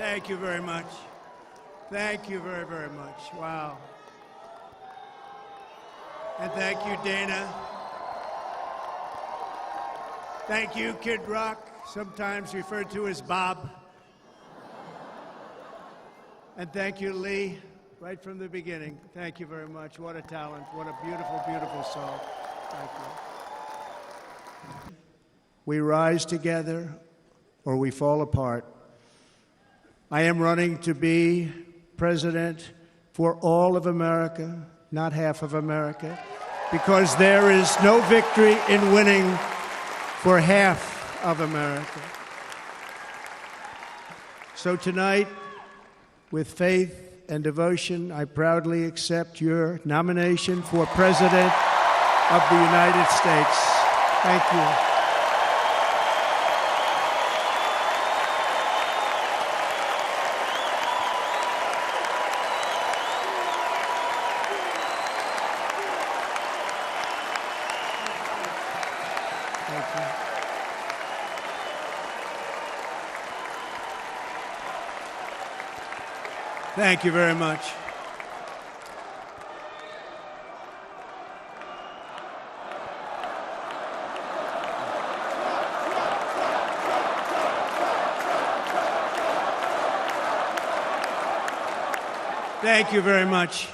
Thank you very much. Thank you very, very much. Wow. And thank you, Dana. Thank you, Kid Rock, sometimes referred to as Bob. And thank you, Lee, right from the beginning. Thank you very much. What a talent. What a beautiful, beautiful soul. Thank you. We rise together or we fall apart. I am running to be president for all of America, not half of America, because there is no victory in winning for half of America. So tonight, with faith and devotion, I proudly accept your nomination for President of the United States. Thank you. Thank you very much. Thank you very much.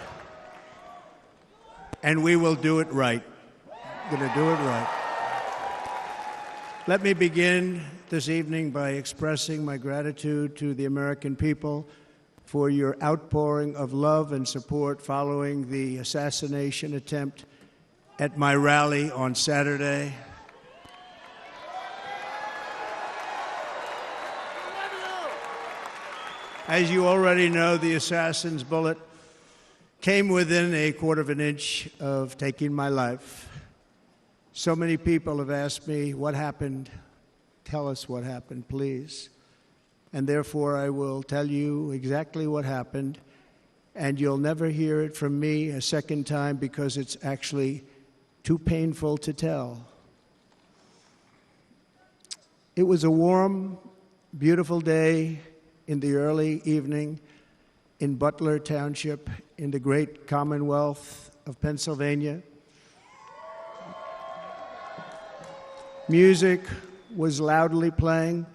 And we will do it right. We're going to do it right. Let me begin this evening by expressing my gratitude to the American people for your outpouring of love and support following the assassination attempt at my rally on Saturday. As you already know, the assassin's bullet came within a quarter of an inch of taking my life. So many people have asked me, what happened? Tell us what happened, please. And therefore, I will tell you exactly what happened, and you'll never hear it from me a second time because it's actually too painful to tell. It was a warm, beautiful day in the early evening in Butler Township in the great Commonwealth of Pennsylvania. Music was loudly playing,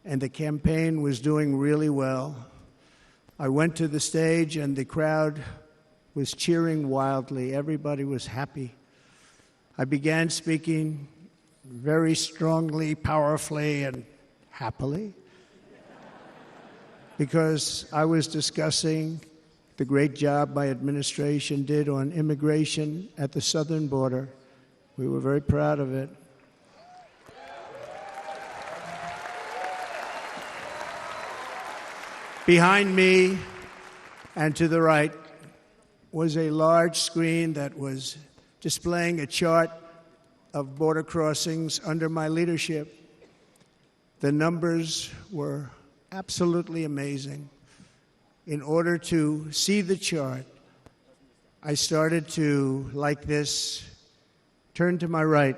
and the campaign was doing really well. I went to the stage, and the crowd was cheering wildly. Everybody was happy. I began speaking very strongly, powerfully, and happily because I was discussing the great job my administration did on immigration at the southern border. We were very proud of it. Behind me and to the right was a large screen that was displaying a chart of border crossings under my leadership. The numbers were absolutely amazing. In order to see the chart, I started to, like this, turn to my right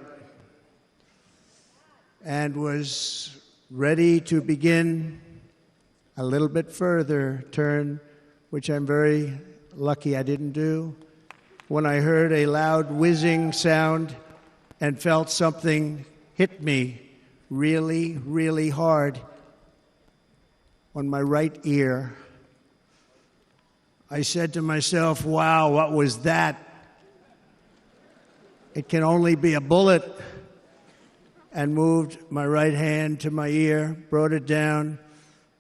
and was ready to begin a little bit further turn, which I'm very lucky I didn't do, when I heard a loud whizzing sound and felt something hit me really, really hard on my right ear. I said to myself, wow, what was that? It can only be a bullet. And moved my right hand to my ear, brought it down.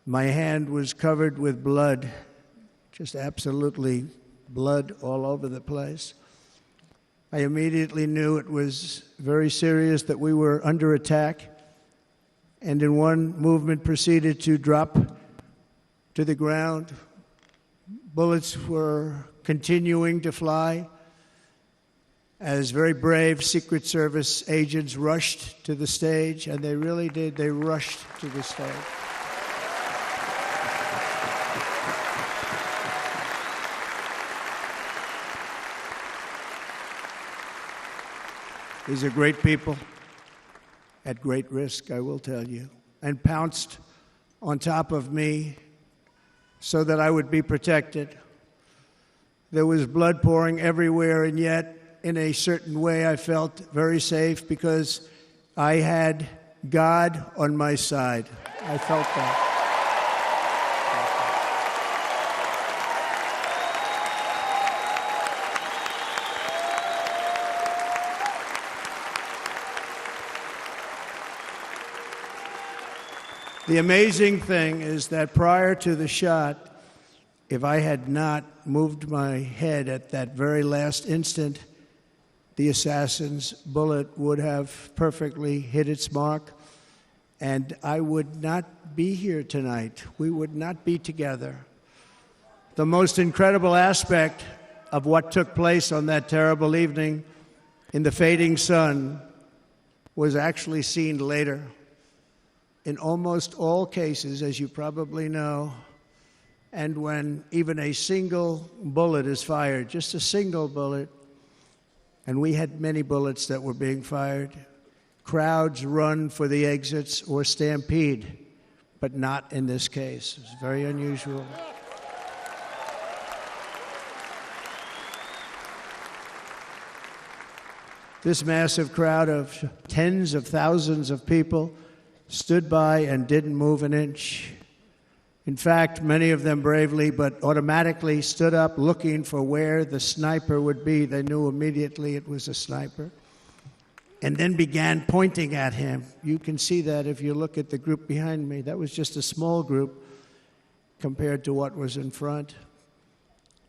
My hand was covered with blood, just absolutely blood all over the place. I immediately knew it was very serious, that we were under attack, and in one movement proceeded to drop to the ground. Bullets were continuing to fly as very brave Secret Service agents rushed to the stage, and they really did. They rushed to the stage. These are great people at great risk, I will tell you, and pounced on top of me so that I would be protected. There was blood pouring everywhere, and yet, in a certain way, I felt very safe because I had God on my side. I felt that. The amazing thing is that prior to the shot, if I had not moved my head at that very last instant, the assassin's bullet would have perfectly hit its mark, and I would not be here tonight. We would not be together. The most incredible aspect of what took place on that terrible evening in the fading sun was actually seen later. In almost all cases, as you probably know, and when even a single bullet is fired, just a single bullet, and we had many bullets that were being fired, crowds run for the exits or stampede, but not in this case. It's very unusual. This massive crowd of tens of thousands of people stood by and didn't move an inch. In fact, many of them bravely, but automatically stood up looking for where the sniper would be. They knew immediately it was a sniper. And then began pointing at him. You can see that if you look at the group behind me. That was just a small group compared to what was in front.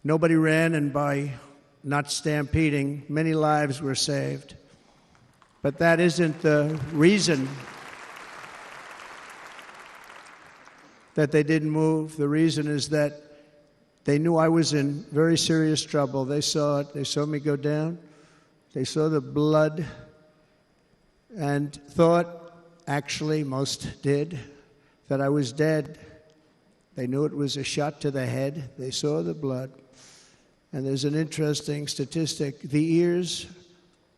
Nobody ran, and by not stampeding, many lives were saved. But that isn't the reason that they didn't move. The reason is that they knew I was in very serious trouble. They saw it. They saw me go down. They saw the blood and thought, actually most did, that I was dead. They knew it was a shot to the head. They saw the blood. And there's an interesting statistic. The ears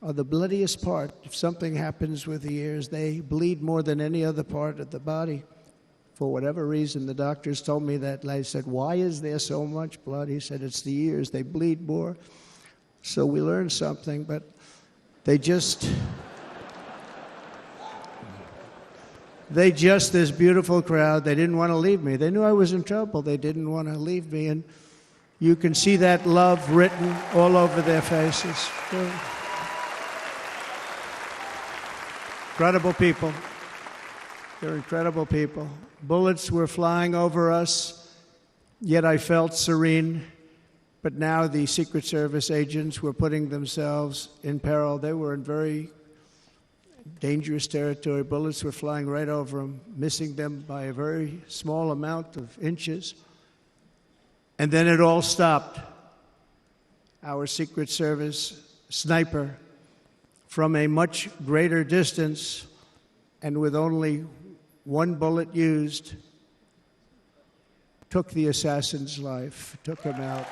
are the bloodiest part. If something happens with the ears, they bleed more than any other part of the body. For whatever reason, the doctors told me that. I said, why is there so much blood? He said, it's the ears. They bleed more. So we learned something, but they just, this beautiful crowd, they didn't want to leave me. They knew I was in trouble. They didn't want to leave me. And you can see that love written all over their faces. Incredible people. They're incredible people. Bullets were flying over us, yet I felt serene. But now the Secret Service agents were putting themselves in peril. They were in very dangerous territory. Bullets were flying right over them, missing them by a very small amount of inches. And then it all stopped. Our Secret Service sniper, from a much greater distance and with only one bullet used, took the assassin's life, took him out.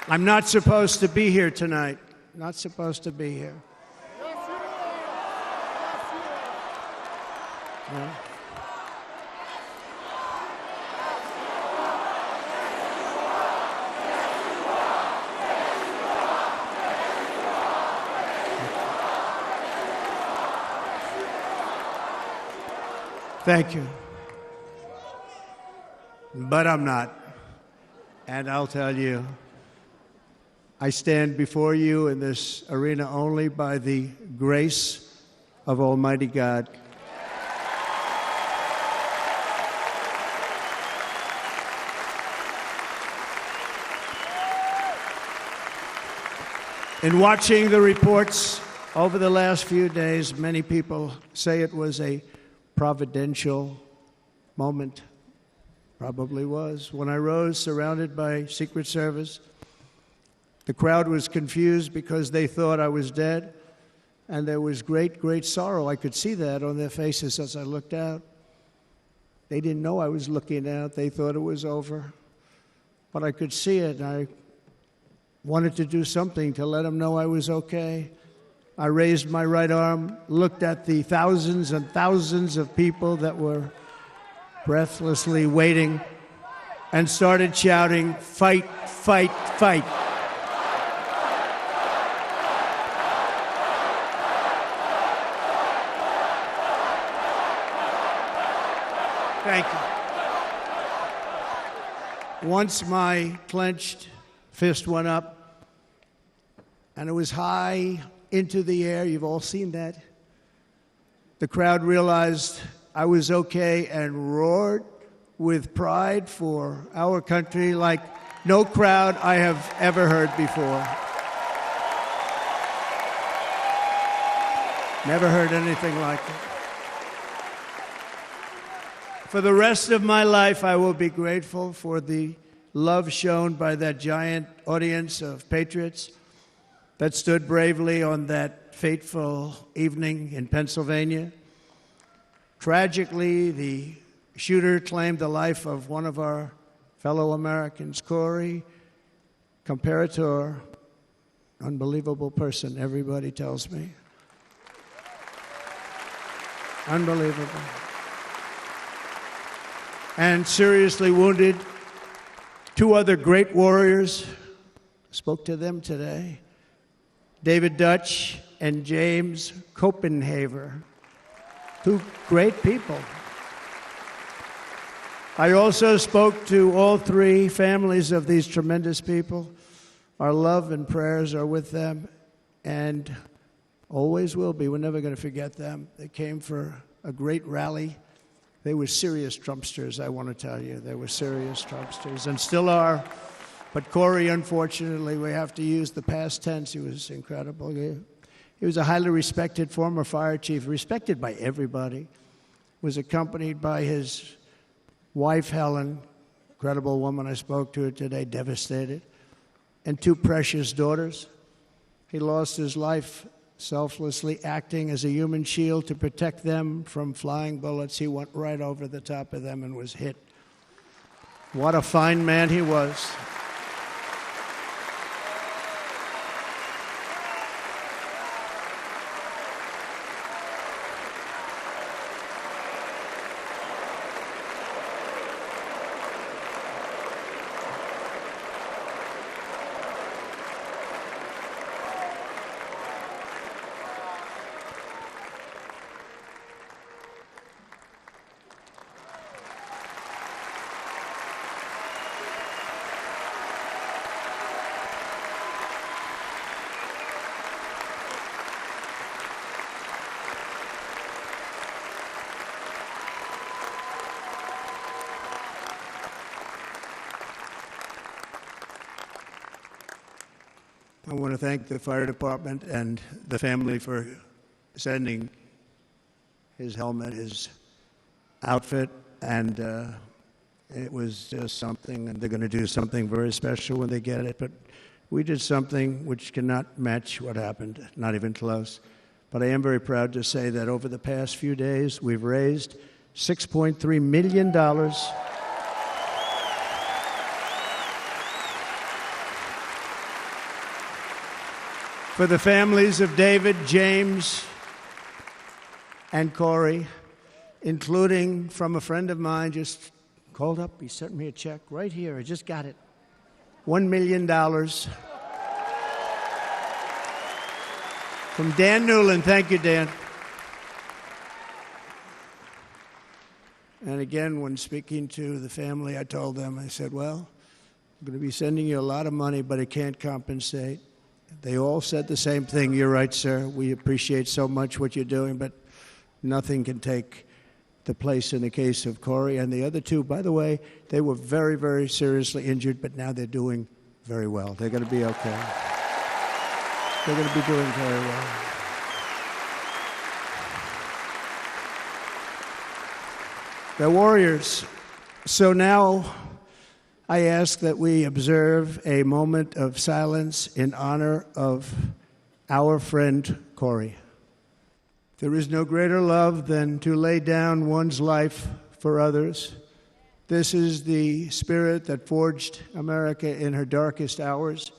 I'm not supposed to be here tonight. Not supposed to be here. No. Thank you. But I'm not. And I'll tell you, I stand before you in this arena only by the grace of Almighty God. In watching the reports over the last few days, many people say it was a providential moment. Probably was. When I rose, surrounded by Secret Service, the crowd was confused because they thought I was dead, and there was great, great sorrow. I could see that on their faces as I looked out. They didn't know I was looking out. They thought it was over. But I could see it, and I wanted to do something to let them know I was okay. I raised my right arm, looked at the thousands and thousands of people that were breathlessly waiting, and started shouting, "Fight, fight, fight." Thank you. Once my clenched fist went up, and it was high into the air. You've all seen that. The crowd realized I was okay and roared with pride for our country like no crowd I have ever heard before. Never heard anything like it. For the rest of my life, I will be grateful for the love shown by that giant audience of patriots that stood bravely on that fateful evening in Pennsylvania. Tragically, the shooter claimed the life of one of our fellow Americans, Corey Comparator. Unbelievable person, everybody tells me. Unbelievable. And seriously wounded, two other great warriors. Spoke to them today. David Dutch and James Copenhaver. Two great people. I also spoke to all three families of these tremendous people. Our love and prayers are with them and always will be. We're never going to forget them. They came for a great rally. They were serious Trumpsters, I want to tell you. They were serious Trumpsters and still are. But Corey, unfortunately, we have to use the past tense. He was incredible. He was a highly respected former fire chief, respected by everybody. Was accompanied by his wife, Helen, incredible woman. I spoke to her today, devastated, and two precious daughters. He lost his life selflessly acting as a human shield to protect them from flying bullets. He went right over the top of them and was hit. What a fine man he was. I want to thank the fire department and the family for sending his helmet, his outfit, and it was just something, and they're going to do something very special when they get it. But we did something which cannot match what happened, not even close. But I am very proud to say that over the past few days, we've raised $6.3 million for the families of David, James, and Corey, including from a friend of mine just called up. He sent me a check right here. I just got it. $1 million from Dan Newland. Thank you, Dan. And again, when speaking to the family, I told them, I said, well, I'm going to be sending you a lot of money, but it can't compensate. They all said the same thing. You're right, sir. We appreciate so much what you're doing, but nothing can take the place in the case of Corey. And the other two, by the way, they were very, very seriously injured, but now they're doing very well. They're going to be okay. They're going to be doing very well. They're warriors. So now I ask that we observe a moment of silence in honor of our friend Corey. There is no greater love than to lay down one's life for others. This is the spirit that forged America in her darkest hours.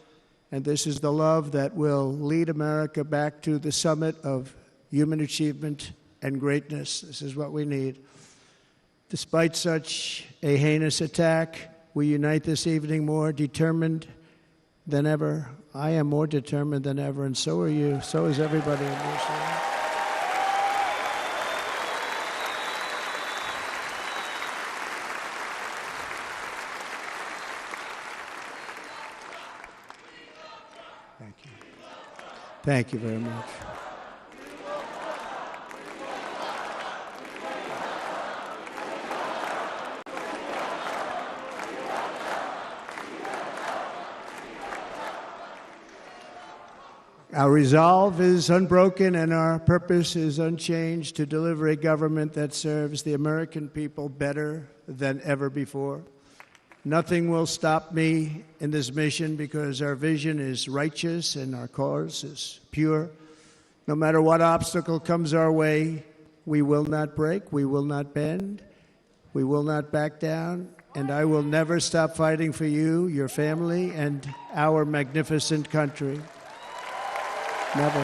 And this is the love that will lead America back to the summit of human achievement and greatness. This is what we need. Despite such a heinous attack, we unite this evening more determined than ever. I am more determined than ever, and so are you. So is everybody in this room. Thank you. Thank you very much. Our resolve is unbroken and our purpose is unchanged to deliver a government that serves the American people better than ever before. Nothing will stop me in this mission because our vision is righteous and our cause is pure. No matter what obstacle comes our way, we will not break, we will not bend, we will not back down, and I will never stop fighting for you, your family, and our magnificent country. Never.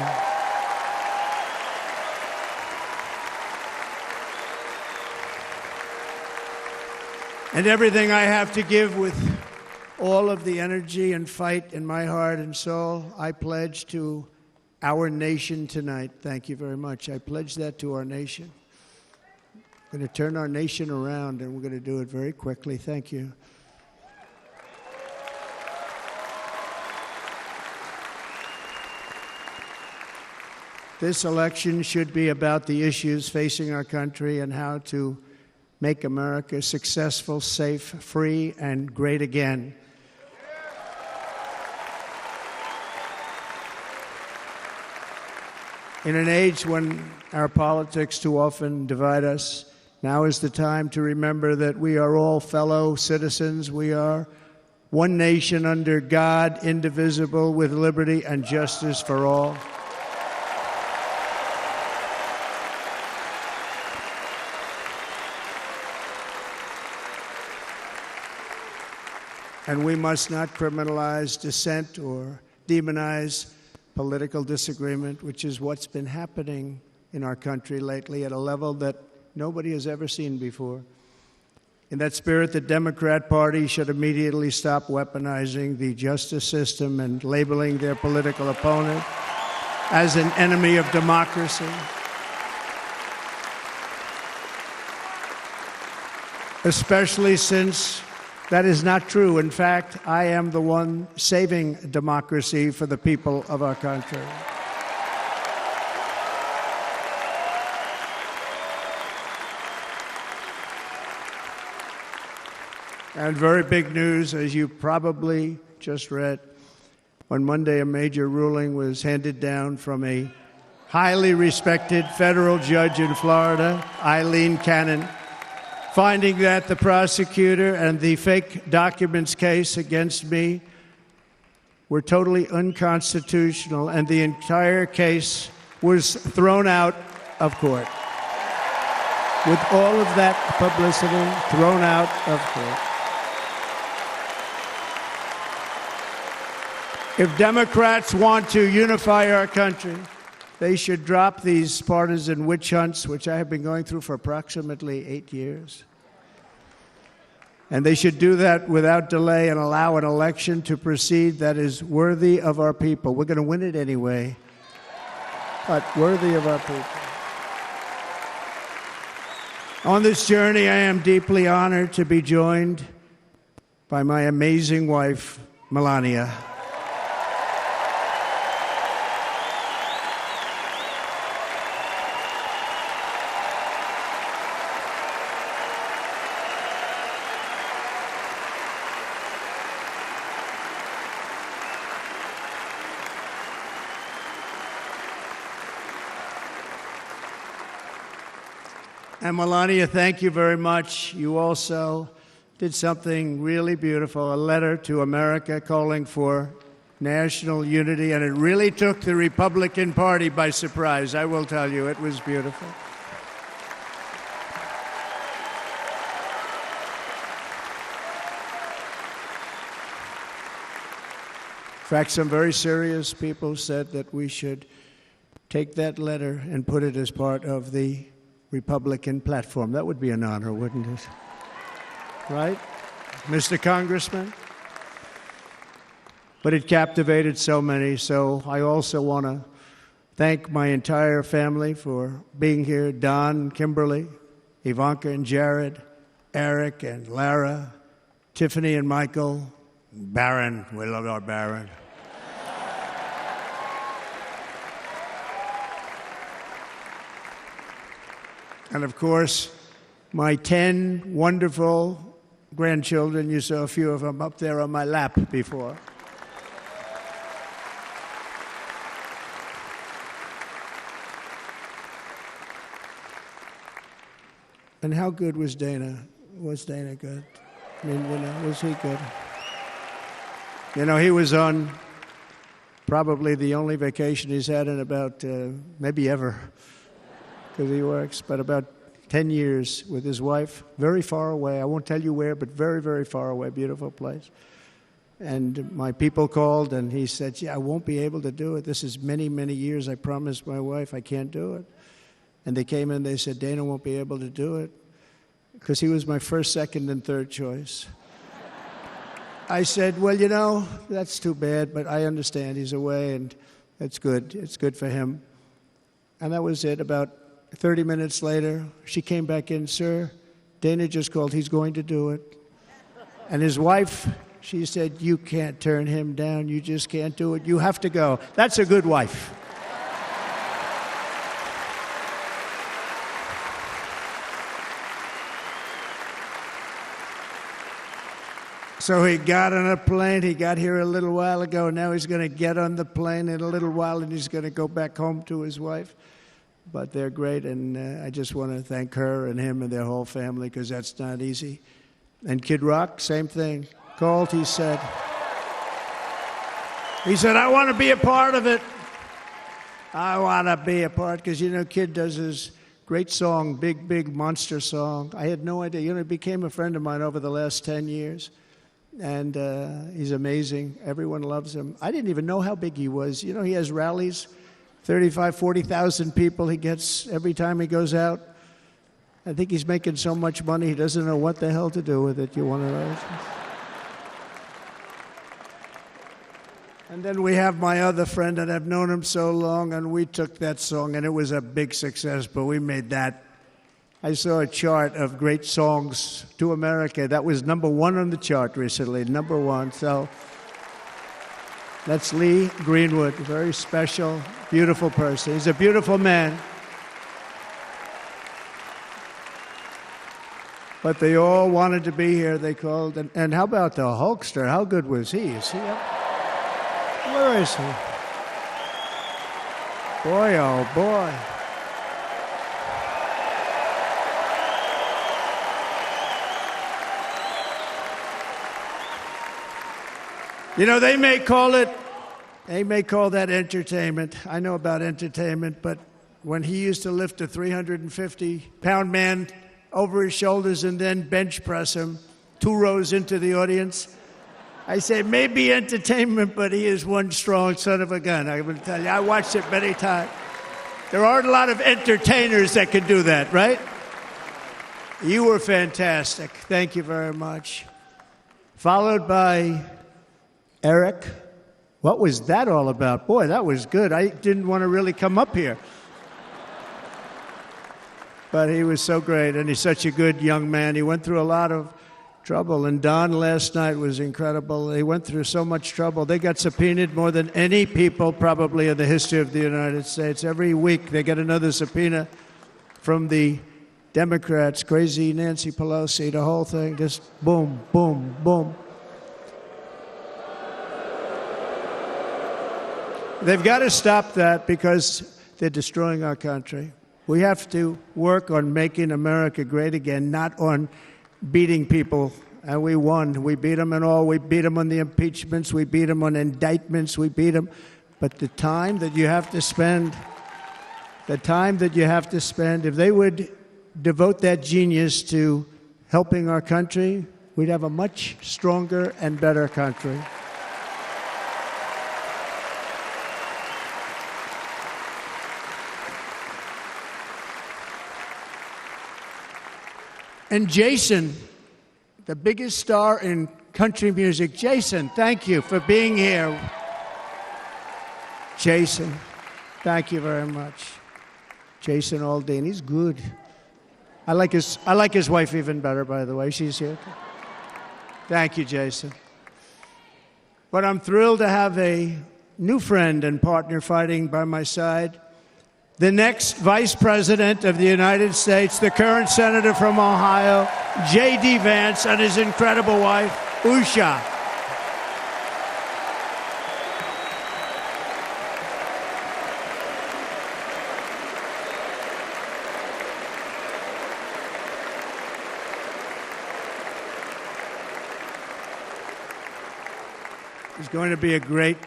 And everything I have to give with all of the energy and fight in my heart and soul, I pledge to our nation tonight. Thank you very much. I pledge that to our nation. We're going to turn our nation around, and we're going to do it very quickly. Thank you. This election should be about the issues facing our country and how to make America successful, safe, free, and great again. In an age when our politics too often divide us, now is the time to remember that we are all fellow citizens. We are one nation under God, indivisible, with liberty and justice for all. And we must not criminalize dissent or demonize political disagreement, which is what's been happening in our country lately at a level that nobody has ever seen before. In that spirit, the Democrat Party should immediately stop weaponizing the justice system and labeling their political opponent as an enemy of democracy. Especially since that is not true. In fact, I am the one saving democracy for the people of our country. And very big news, as you probably just read, on Monday a major ruling was handed down from a highly respected federal judge in Florida, Eileen Cannon, finding that the prosecutor and the fake documents case against me were totally unconstitutional, and the entire case was thrown out of court. With all of that publicity, thrown out of court. If Democrats want to unify our country, they should drop these partisan witch hunts, which I have been going through for approximately 8 years. And they should do that without delay and allow an election to proceed that is worthy of our people. We're going to win it anyway, but worthy of our people. On this journey, I am deeply honored to be joined by my amazing wife, Melania. And Melania, thank you very much. You also did something really beautiful, a letter to America calling for national unity, and it really took the Republican Party by surprise. I will tell you, it was beautiful. In fact, some very serious people said that we should take that letter and put it as part of the Republican platform. That would be an honor, wouldn't it? Right, Mr. Congressman? But it captivated so many, so I also want to thank my entire family for being here, Don, Kimberly, Ivanka and Jared, Eric and Lara, Tiffany and Michael, Barron. We love our Barron. And of course, my 10 wonderful grandchildren. You saw a few of them up there on my lap before. And how good was Dana? Was Dana good? I mean, was he good? He was on probably the only vacation he's had in about, maybe ever, because he works, but about 10 years with his wife, very far away. I won't tell you where, but very, very far away, beautiful place. And my people called, and he said, I won't be able to do it. This is many, many years. I promised my wife I can't do it. And they came in, they said, Dana won't be able to do it, because he was my first, second, and third choice. I said, well, that's too bad, but I understand he's away, and it's good. It's good for him. And that was it. About 30 minutes later, she came back in, sir, Dana just called. He's going to do it. And his wife, she said, you can't turn him down. You just can't do it. You have to go. That's a good wife. So he got on a plane. He got here a little while ago. Now he's going to get on the plane in a little while, and he's going to go back home to his wife. But they're great, and I just want to thank her and him and their whole family, because that's not easy. And Kid Rock, same thing. Called, he said, I want to be a part of it. I want to be a part, because, Kid does his great song, Big, Big Monster song. I had no idea. He became a friend of mine over the last 10 years. And he's amazing. Everyone loves him. I didn't even know how big he was. He has rallies, 35,000, 40,000 people he gets every time he goes out. I think he's making so much money, he doesn't know what the hell to do with it. You want to know? And then we have my other friend, and I've known him so long, and we took that song, and it was a big success, but we made that. I saw a chart of great songs to America. That was #1 on the chart recently, #1. So that's Lee Greenwood, a very special, beautiful person. He's a beautiful man. But they all wanted to be here, they called. And how about the Hulkster? How good was he? Is he up? Where is he? Boy, oh boy. They may call that entertainment. I know about entertainment, but when he used to lift a 350-pound man over his shoulders and then bench press him 2 rows into the audience, I say, maybe entertainment, but he is one strong son of a gun. I will tell you, I watched it many times. There aren't a lot of entertainers that can do that, right? You were fantastic. Thank you very much. Followed by Eric. What was that all about? Boy, that was good. I didn't want to really come up here. But he was so great, and he's such a good young man. He went through a lot of trouble, and Don last night was incredible. He went through so much trouble. They got subpoenaed more than any people probably in the history of the United States. Every week they get another subpoena from the Democrats, crazy Nancy Pelosi, the whole thing, just boom, boom, boom. They've got to stop that, because they're destroying our country. We have to work on making America great again, not on beating people. And we won. We beat them in all. We beat them on the impeachments. We beat them on indictments. We beat them. But the time that you have to spend, if they would devote that genius to helping our country, we'd have a much stronger and better country. And Jason, the biggest star in country music. Jason, thank you for being here. Jason, thank you very much. Jason Aldean, he's good. I like his wife even better, by the way. She's here. Thank you, Jason. But I'm thrilled to have a new friend and partner fighting by my side. The next Vice President of the United States, the current Senator from Ohio, J.D. Vance, and his incredible wife, Usha. He's going to be a great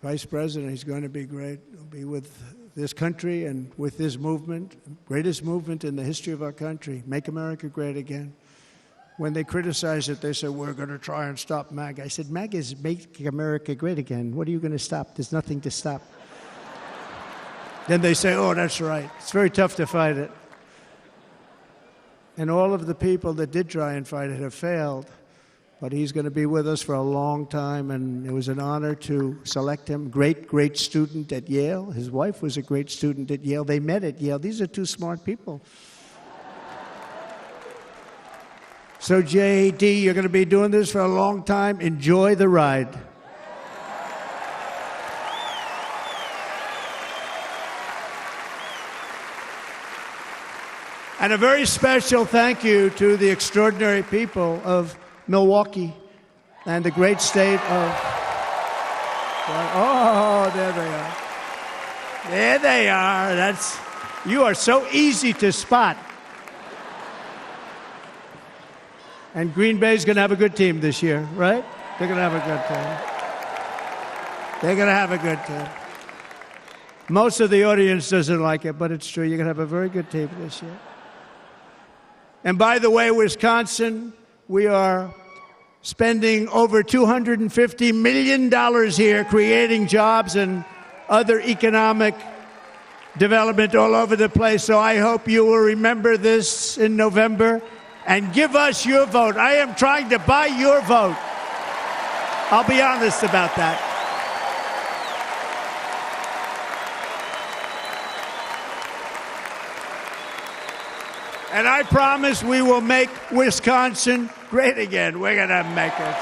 Vice President. He's going to be great. He'll be with this country and with this movement, greatest movement in the history of our country, Make America Great Again. When they criticize it, they say, we're going to try and stop MAGA. I said, MAGA is Make America Great Again. What are you going to stop? There's nothing to stop. Then they say, oh, that's right. It's very tough to fight it. And all of the people that did try and fight it have failed. But he's going to be with us for a long time, and it was an honor to select him. Great, great student at Yale. His wife was a great student at Yale. They met at Yale. These are two smart people. So, J.D., you're going to be doing this for a long time. Enjoy the ride. And a very special thank you to the extraordinary people of Milwaukee and the great state of... Oh, there they are. There they are. You are so easy to spot. And Green Bay's going to have a good team this year, right? They're going to have a good team. They're going to have a good team. Most of the audience doesn't like it, but it's true. You're going to have a very good team this year. And by the way, Wisconsin, we are spending over $250 million here creating jobs and other economic development all over the place. So I hope you will remember this in November and give us your vote. I am trying to buy your vote. I'll be honest about that. And I promise we will make Wisconsin great again. We're going to make it.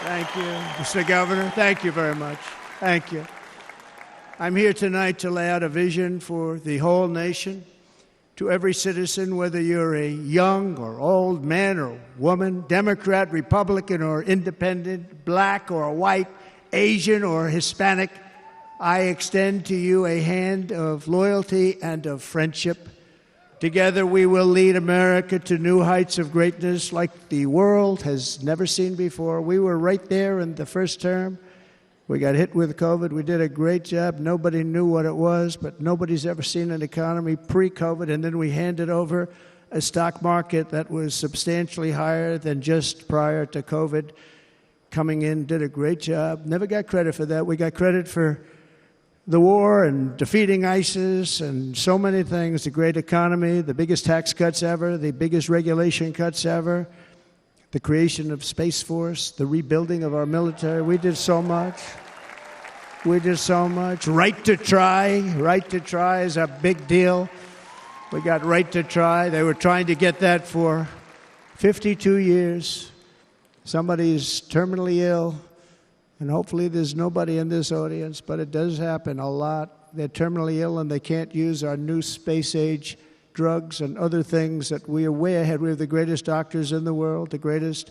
Thank you, Mr. Governor. Thank you very much. Thank you. I'm here tonight to lay out a vision for the whole nation, to every citizen, whether you're a young or old man or woman, Democrat, Republican, or independent, black or white, Asian or Hispanic. I extend to you a hand of loyalty and of friendship. Together we will lead America to new heights of greatness like the world has never seen before. We were right there in the first term. We got hit with COVID. We did a great job. Nobody knew what it was, but nobody's ever seen an economy pre-COVID. And then we handed over a stock market that was substantially higher than just prior to COVID. Coming in, did a great job. Never got credit for that. We got credit for the war and defeating ISIS and so many things, the great economy, the biggest tax cuts ever, the biggest regulation cuts ever, the creation of Space Force, the rebuilding of our military. We did so much. We did so much. Right to try. Right to try is a big deal. We got right to try. They were trying to get that for 52 years. Somebody's terminally ill. And hopefully there's nobody in this audience, but it does happen a lot. They're terminally ill and they can't use our new space-age drugs and other things that we are way ahead. We have the greatest doctors in the world, the greatest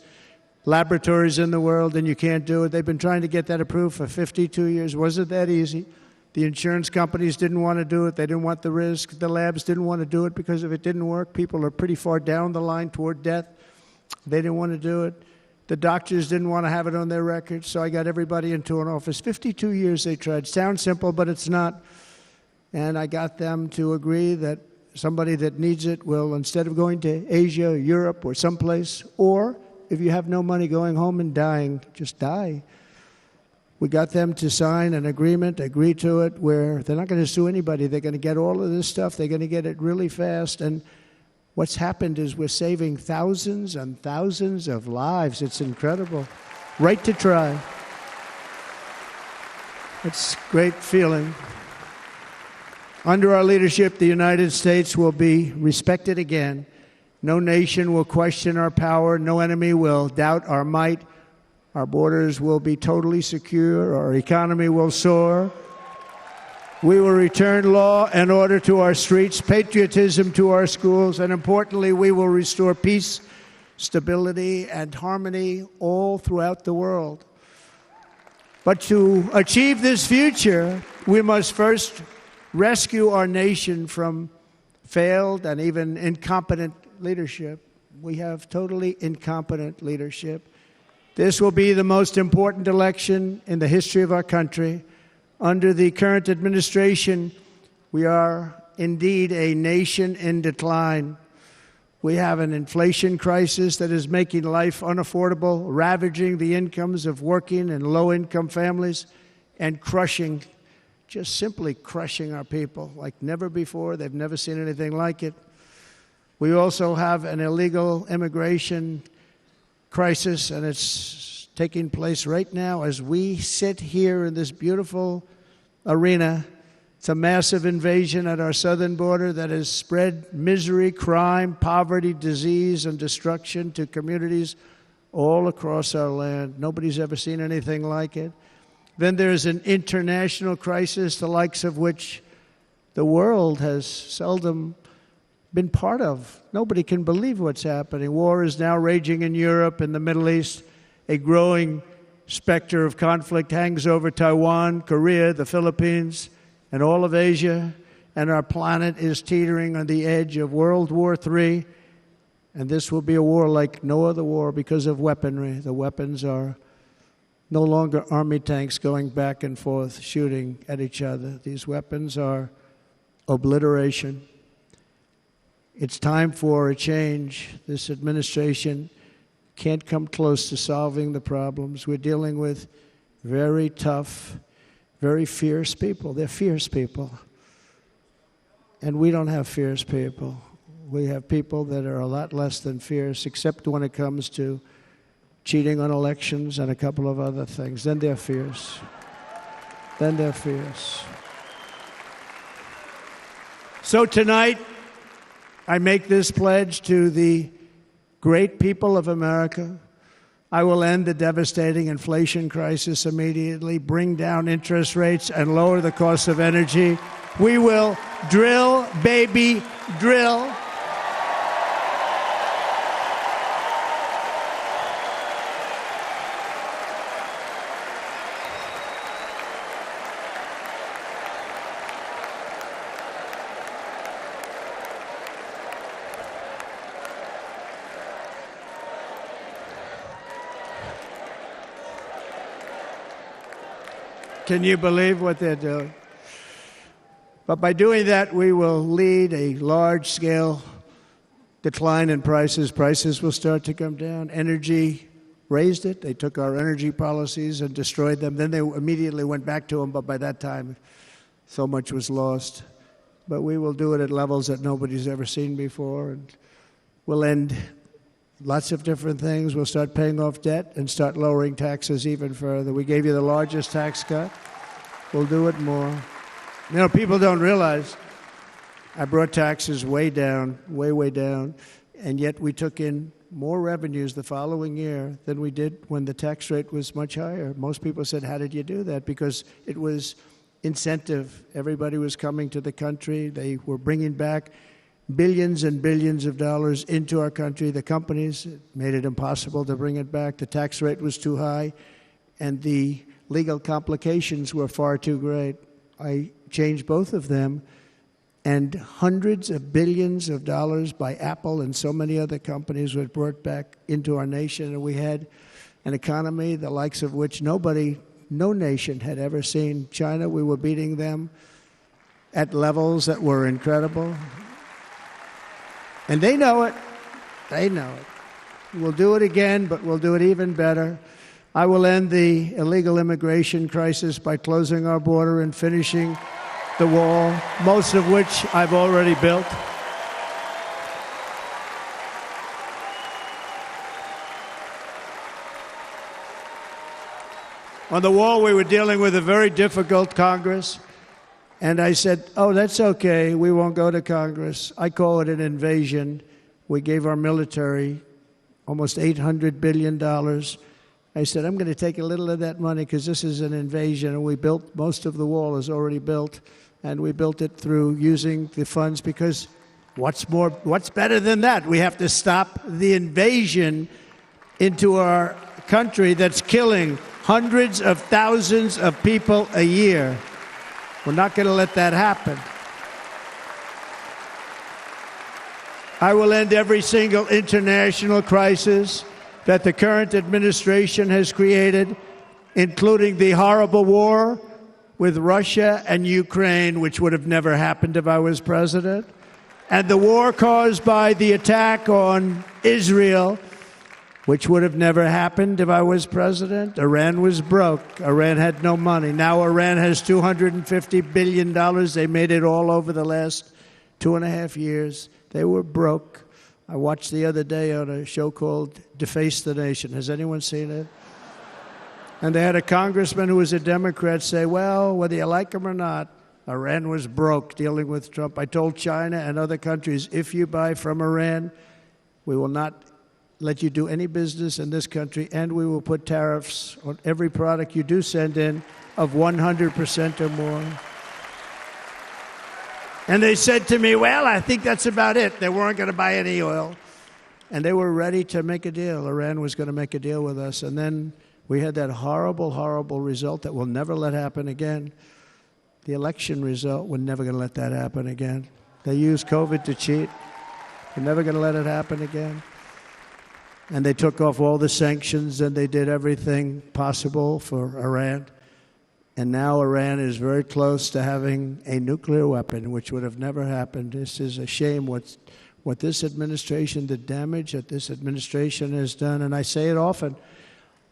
laboratories in the world, and you can't do it. They've been trying to get that approved for 52 years. Wasn't that easy? The insurance companies didn't want to do it. They didn't want the risk. The labs didn't want to do it because if it didn't work, people are pretty far down the line toward death. They didn't want to do it. The doctors didn't want to have it on their records, so I got everybody into an office. 52 years they tried. Sounds simple, but it's not. And I got them to agree that somebody that needs it will, instead of going to Asia, Europe, or someplace, or if you have no money, going home and dying, just die. We got them to sign an agreement, agree to it, where they're not going to sue anybody. They're going to get all of this stuff. They're going to get it really fast. And what's happened is we're saving thousands and thousands of lives. It's incredible. Right to try. It's a great feeling. Under our leadership, the United States will be respected again. No nation will question our power. No enemy will doubt our might. Our borders will be totally secure. Our economy will soar. We will return law and order to our streets, patriotism to our schools, and importantly, we will restore peace, stability, and harmony all throughout the world. But to achieve this future, we must first rescue our nation from failed and even incompetent leadership. We have totally incompetent leadership. This will be the most important election in the history of our country. Under the current administration, we are indeed a nation in decline. We have an inflation crisis that is making life unaffordable, ravaging the incomes of working and low-income families, and crushing, just simply crushing our people like never before. They've never seen anything like it. We also have an illegal immigration crisis, and it's taking place right now as we sit here in this beautiful arena. It's a massive invasion at our southern border that has spread misery, crime, poverty, disease, and destruction to communities all across our land. Nobody's ever seen anything like it. Then there's an international crisis, the likes of which the world has seldom been part of. Nobody can believe what's happening. War is now raging in Europe and the Middle East. A growing specter of conflict hangs over Taiwan, Korea, the Philippines, and all of Asia. And our planet is teetering on the edge of World War III. And this will be a war like no other war because of weaponry. The weapons are no longer army tanks going back and forth shooting at each other. These weapons are obliteration. It's time for a change. This administration can't come close to solving the problems. We're dealing with very tough, very fierce people. They're fierce people. And we don't have fierce people. We have people that are a lot less than fierce, except when it comes to cheating on elections and a couple of other things. Then they're fierce. Then they're fierce. So tonight, I make this pledge to the great people of America. I will end the devastating inflation crisis immediately, bring down interest rates, and lower the cost of energy. We will drill, baby, drill. Can you believe what they're doing? But by doing that, we will lead a large-scale decline in prices. Prices will start to come down. Energy raised it. They took our energy policies and destroyed them. Then they immediately went back to them, but by that time, so much was lost. But we will do it at levels that nobody's ever seen before, and we'll end lots of different things. We'll start paying off debt and start lowering taxes even further. We gave you the largest tax cut. We'll do it more. You know, people don't realize I brought taxes way down, way down, and yet we took in more revenues the following year than we did when the tax rate was much higher. Most people said, how did you do that? Because it was incentive. Everybody was coming to the country. They were bringing back billions and billions of dollars into our country. The companies made it impossible to bring it back. The tax rate was too high, and the legal complications were far too great. I changed both of them, and hundreds of billions of dollars by Apple and so many other companies were brought back into our nation, and we had an economy the likes of which no nation had ever seen. China, we were beating them at levels that were incredible. And they know it. They know it. We'll do it again, but we'll do it even better. I will end the illegal immigration crisis by closing our border and finishing the wall, most of which I've already built. On the wall, we were dealing with a very difficult Congress, and I said, oh, that's okay, we won't go to Congress. I call it an invasion. We gave our military almost $800 billion. I said, I'm going to take a little of that money because this is an invasion, and we built, most of the wall is already built, and we built it through using the funds because what's better than that? We have to stop the invasion into our country that's killing hundreds of thousands of people a year. We're not going to let that happen. I will end every single international crisis that the current administration has created, including the horrible war with Russia and Ukraine, which would have never happened if I was president, and the war caused by the attack on Israel, which would have never happened if I was president. Iran was broke. Iran had no money. Now Iran has $250 billion. They made it all over the last 2.5 years. They were broke. I watched the other day on a show called Deface the Nation. Has anyone seen it? And they had a congressman who was a Democrat say, well, whether you like him or not, Iran was broke dealing with Trump. I told China and other countries, if you buy from Iran, we will not let you do any business in this country, and we will put tariffs on every product you do send in of 100% or more. And they said to me, well, I think that's about it. They weren't going to buy any oil. And they were ready to make a deal. Iran was going to make a deal with us. And then we had that horrible, horrible result that we'll never let happen again. The election result, we're never going to let that happen again. They used COVID to cheat. We're never going to let it happen again. And they took off all the sanctions, and they did everything possible for Iran. And now Iran is very close to having a nuclear weapon, which would have never happened. This is a shame what this administration, the damage that this administration has done. And I say it often,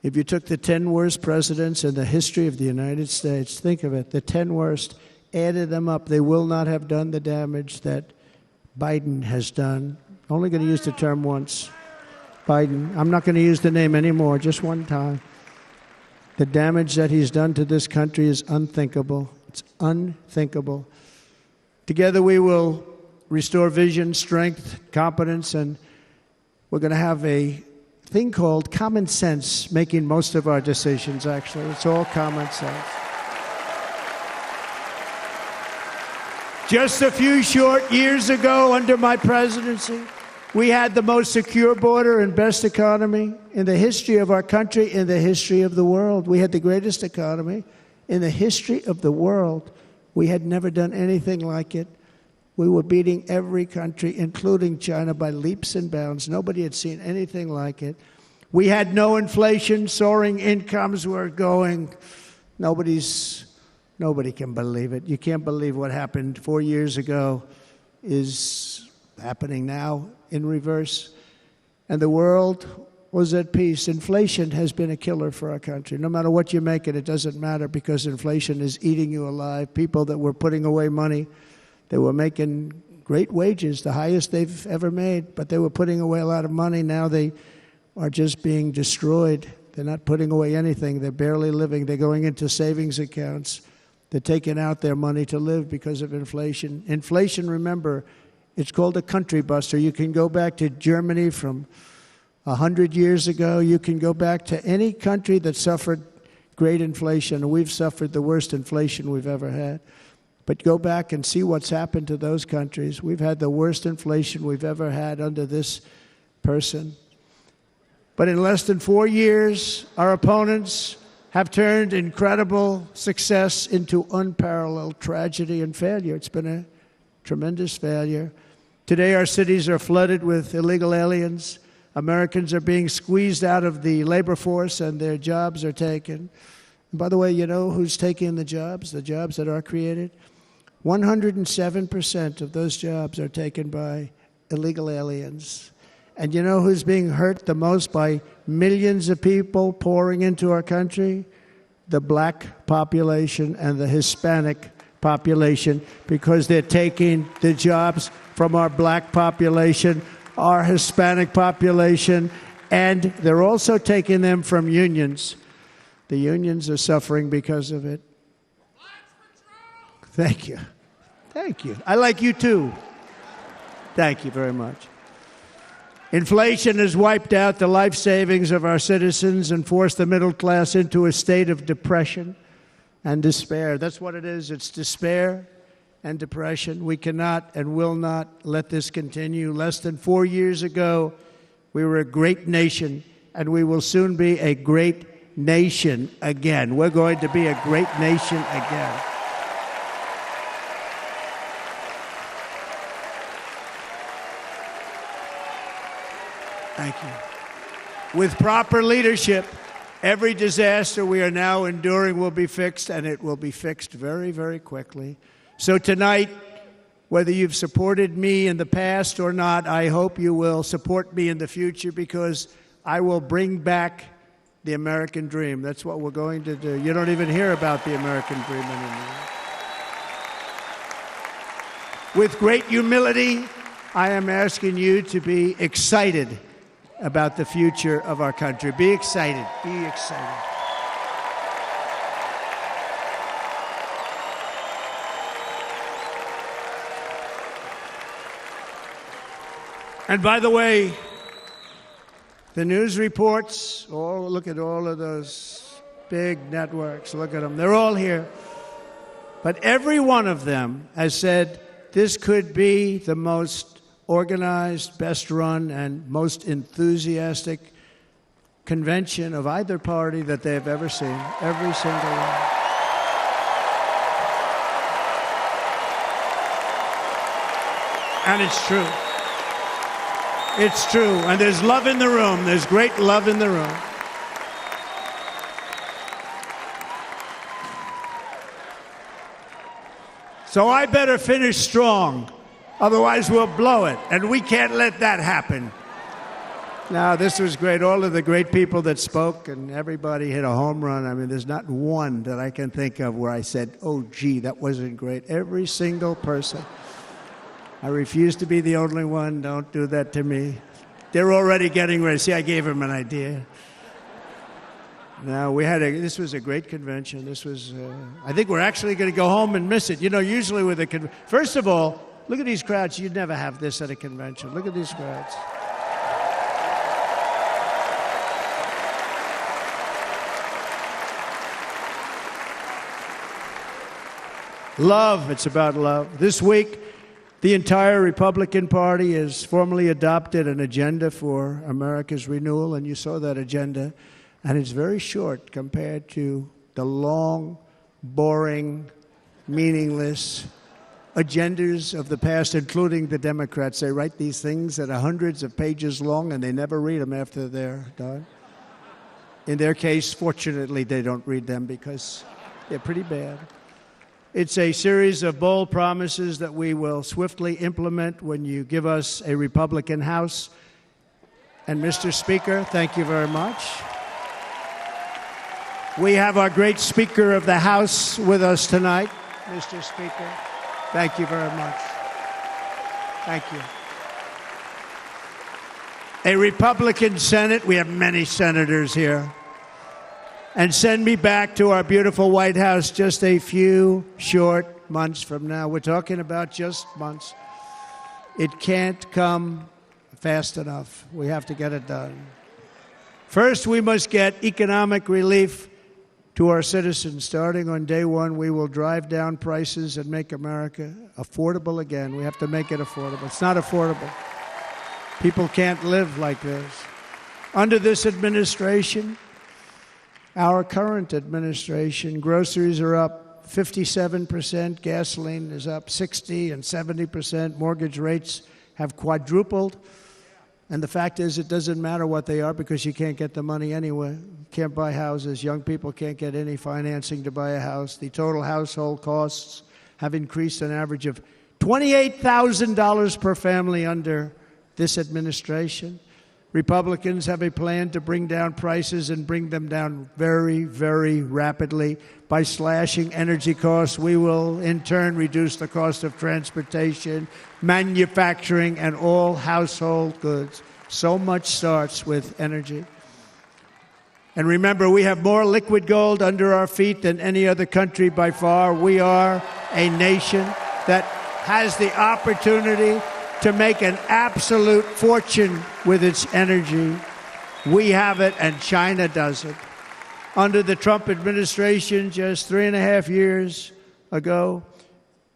if you took the 10 worst presidents in the history of the United States, think of it, the 10 worst, added them up, they will not have done the damage that Biden has done. Only going to use the term once. Biden. I'm not going to use the name anymore, just one time. The damage that he's done to this country is unthinkable. It's unthinkable. Together we will restore vision, strength, competence, and we're going to have a thing called common sense making most of our decisions, actually. It's all common sense. Just a few short years ago, under my presidency, we had the most secure border and best economy in the history of our country, in the history of the world. We had the greatest economy in the history of the world. We had never done anything like it. We were beating every country, including China, by leaps and bounds. Nobody had seen anything like it. We had no inflation. Soaring incomes were going. Nobody can believe it. You can't believe what happened 4 years ago is happening now in reverse. And the world was at peace. Inflation has been a killer for our country. No matter what you make it doesn't matter because inflation is eating you alive. People that were putting away money, they were making great wages, the highest they've ever made, but they were putting away a lot of money. Now they are just being destroyed. They're not putting away anything. They're barely living. They're going into savings accounts. They're taking out their money to live because of inflation. Inflation, remember, it's called a country buster. You can go back to Germany from 100 years ago. You can go back to any country that suffered great inflation. We've suffered the worst inflation we've ever had. But go back and see what's happened to those countries. We've had the worst inflation we've ever had under this person. But in less than 4 years, our opponents have turned incredible success into unparalleled tragedy and failure. It's been a tremendous failure. Today, our cities are flooded with illegal aliens. Americans are being squeezed out of the labor force and their jobs are taken. And by the way, you know who's taking the jobs that are created? 107% of those jobs are taken by illegal aliens. And you know who's being hurt the most by millions of people pouring into our country? The black population and the Hispanic population, because they're taking the jobs from our black population, our Hispanic population, and they're also taking them from unions. The unions are suffering because of it. Thank you. Thank you. I like you too. Thank you very much. Inflation has wiped out the life savings of our citizens and forced the middle class into a state of depression and despair. That's what it is. It's despair and depression. We cannot and will not let this continue. Less than 4 years ago, we were a great nation, and we will soon be a great nation again. We're going to be a great nation again. Thank you. With proper leadership, every disaster we are now enduring will be fixed, and it will be fixed very, very quickly. So tonight, whether you've supported me in the past or not, I hope you will support me in the future, because I will bring back the American dream. That's what we're going to do. You don't even hear about the American dream anymore. With great humility, I am asking you to be excited about the future of our country. Be excited. Be excited. And by the way, the news reports, look at all of those big networks. Look at them. They're all here. But every one of them has said this could be the most organized, best run, and most enthusiastic convention of either party that they've ever seen. Every single one. And it's true. It's true. And there's love in the room. There's great love in the room. So I better finish strong. Otherwise, we'll blow it, and we can't let that happen. Now, this was great. All of the great people that spoke, and everybody hit a home run. I mean, there's not one that I can think of where I said, oh, gee, that wasn't great. Every single person. I refuse to be the only one. Don't do that to me. They're already getting ready. See, I gave them an idea. Now, this was a great convention. This was, I think we're actually going to go home and miss it. You know, usually with a first of all, look at these crowds. You'd never have this at a convention. Look at these crowds. Love. It's about love. This week, the entire Republican Party has formally adopted an agenda for America's renewal, and you saw that agenda. And it's very short compared to the long, boring, meaningless agendas of the past, including the Democrats. They write these things that are hundreds of pages long, and they never read them after they're done. In their case, fortunately, they don't read them because they're pretty bad. It's a series of bold promises that we will swiftly implement when you give us a Republican House. And Mr. Speaker, thank you very much. We have our great Speaker of the House with us tonight. Mr. Speaker, thank you very much. Thank you. A Republican Senate. We have many senators here. And send me back to our beautiful White House just a few short months from now. We're talking about just months. It can't come fast enough. We have to get it done. First, we must get economic relief to our citizens. Starting on day one, we will drive down prices and make America affordable again. We have to make it affordable. It's not affordable. People can't live like this. Under this administration, our current administration, groceries are up 57%, gasoline is up 60% and 70%, mortgage rates have quadrupled. And the fact is, it doesn't matter what they are because you can't get the money anyway. You can't buy houses. Young people can't get any financing to buy a house. The total household costs have increased an average of $28,000 per family under this administration. Republicans have a plan to bring down prices and bring them down very, very rapidly. By slashing energy costs, we will in turn reduce the cost of transportation, manufacturing, and all household goods. So much starts with energy. And remember, we have more liquid gold under our feet than any other country by far. We are a nation that has the opportunity to make an absolute fortune with its energy. We have it, and China doesn't. Under the Trump administration, just 3.5 years ago,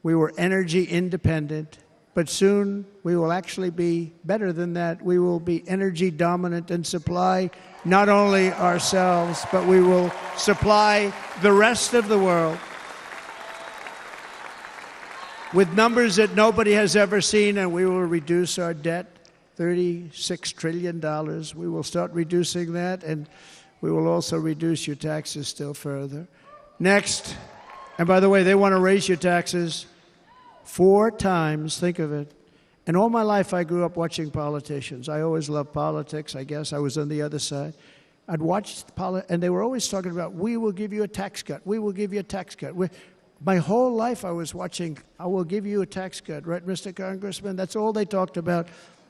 we were energy independent. But soon, we will actually be better than that. We will be energy dominant and supply not only ourselves, but we will supply the rest of the world with numbers that nobody has ever seen, and we will reduce our debt, $36 trillion. We will start reducing that, and we will also reduce your taxes still further. Next, and by the way, they want to raise your taxes 4 times, think of it. And all my life I grew up watching politicians. I always loved politics, I guess. I was on the other side. I'd watch and they were always talking about, we will give you a tax cut. We will give you a tax cut. My whole life I was watching, I will give you a tax cut, right, Mr. Congressman? That's all they talked about.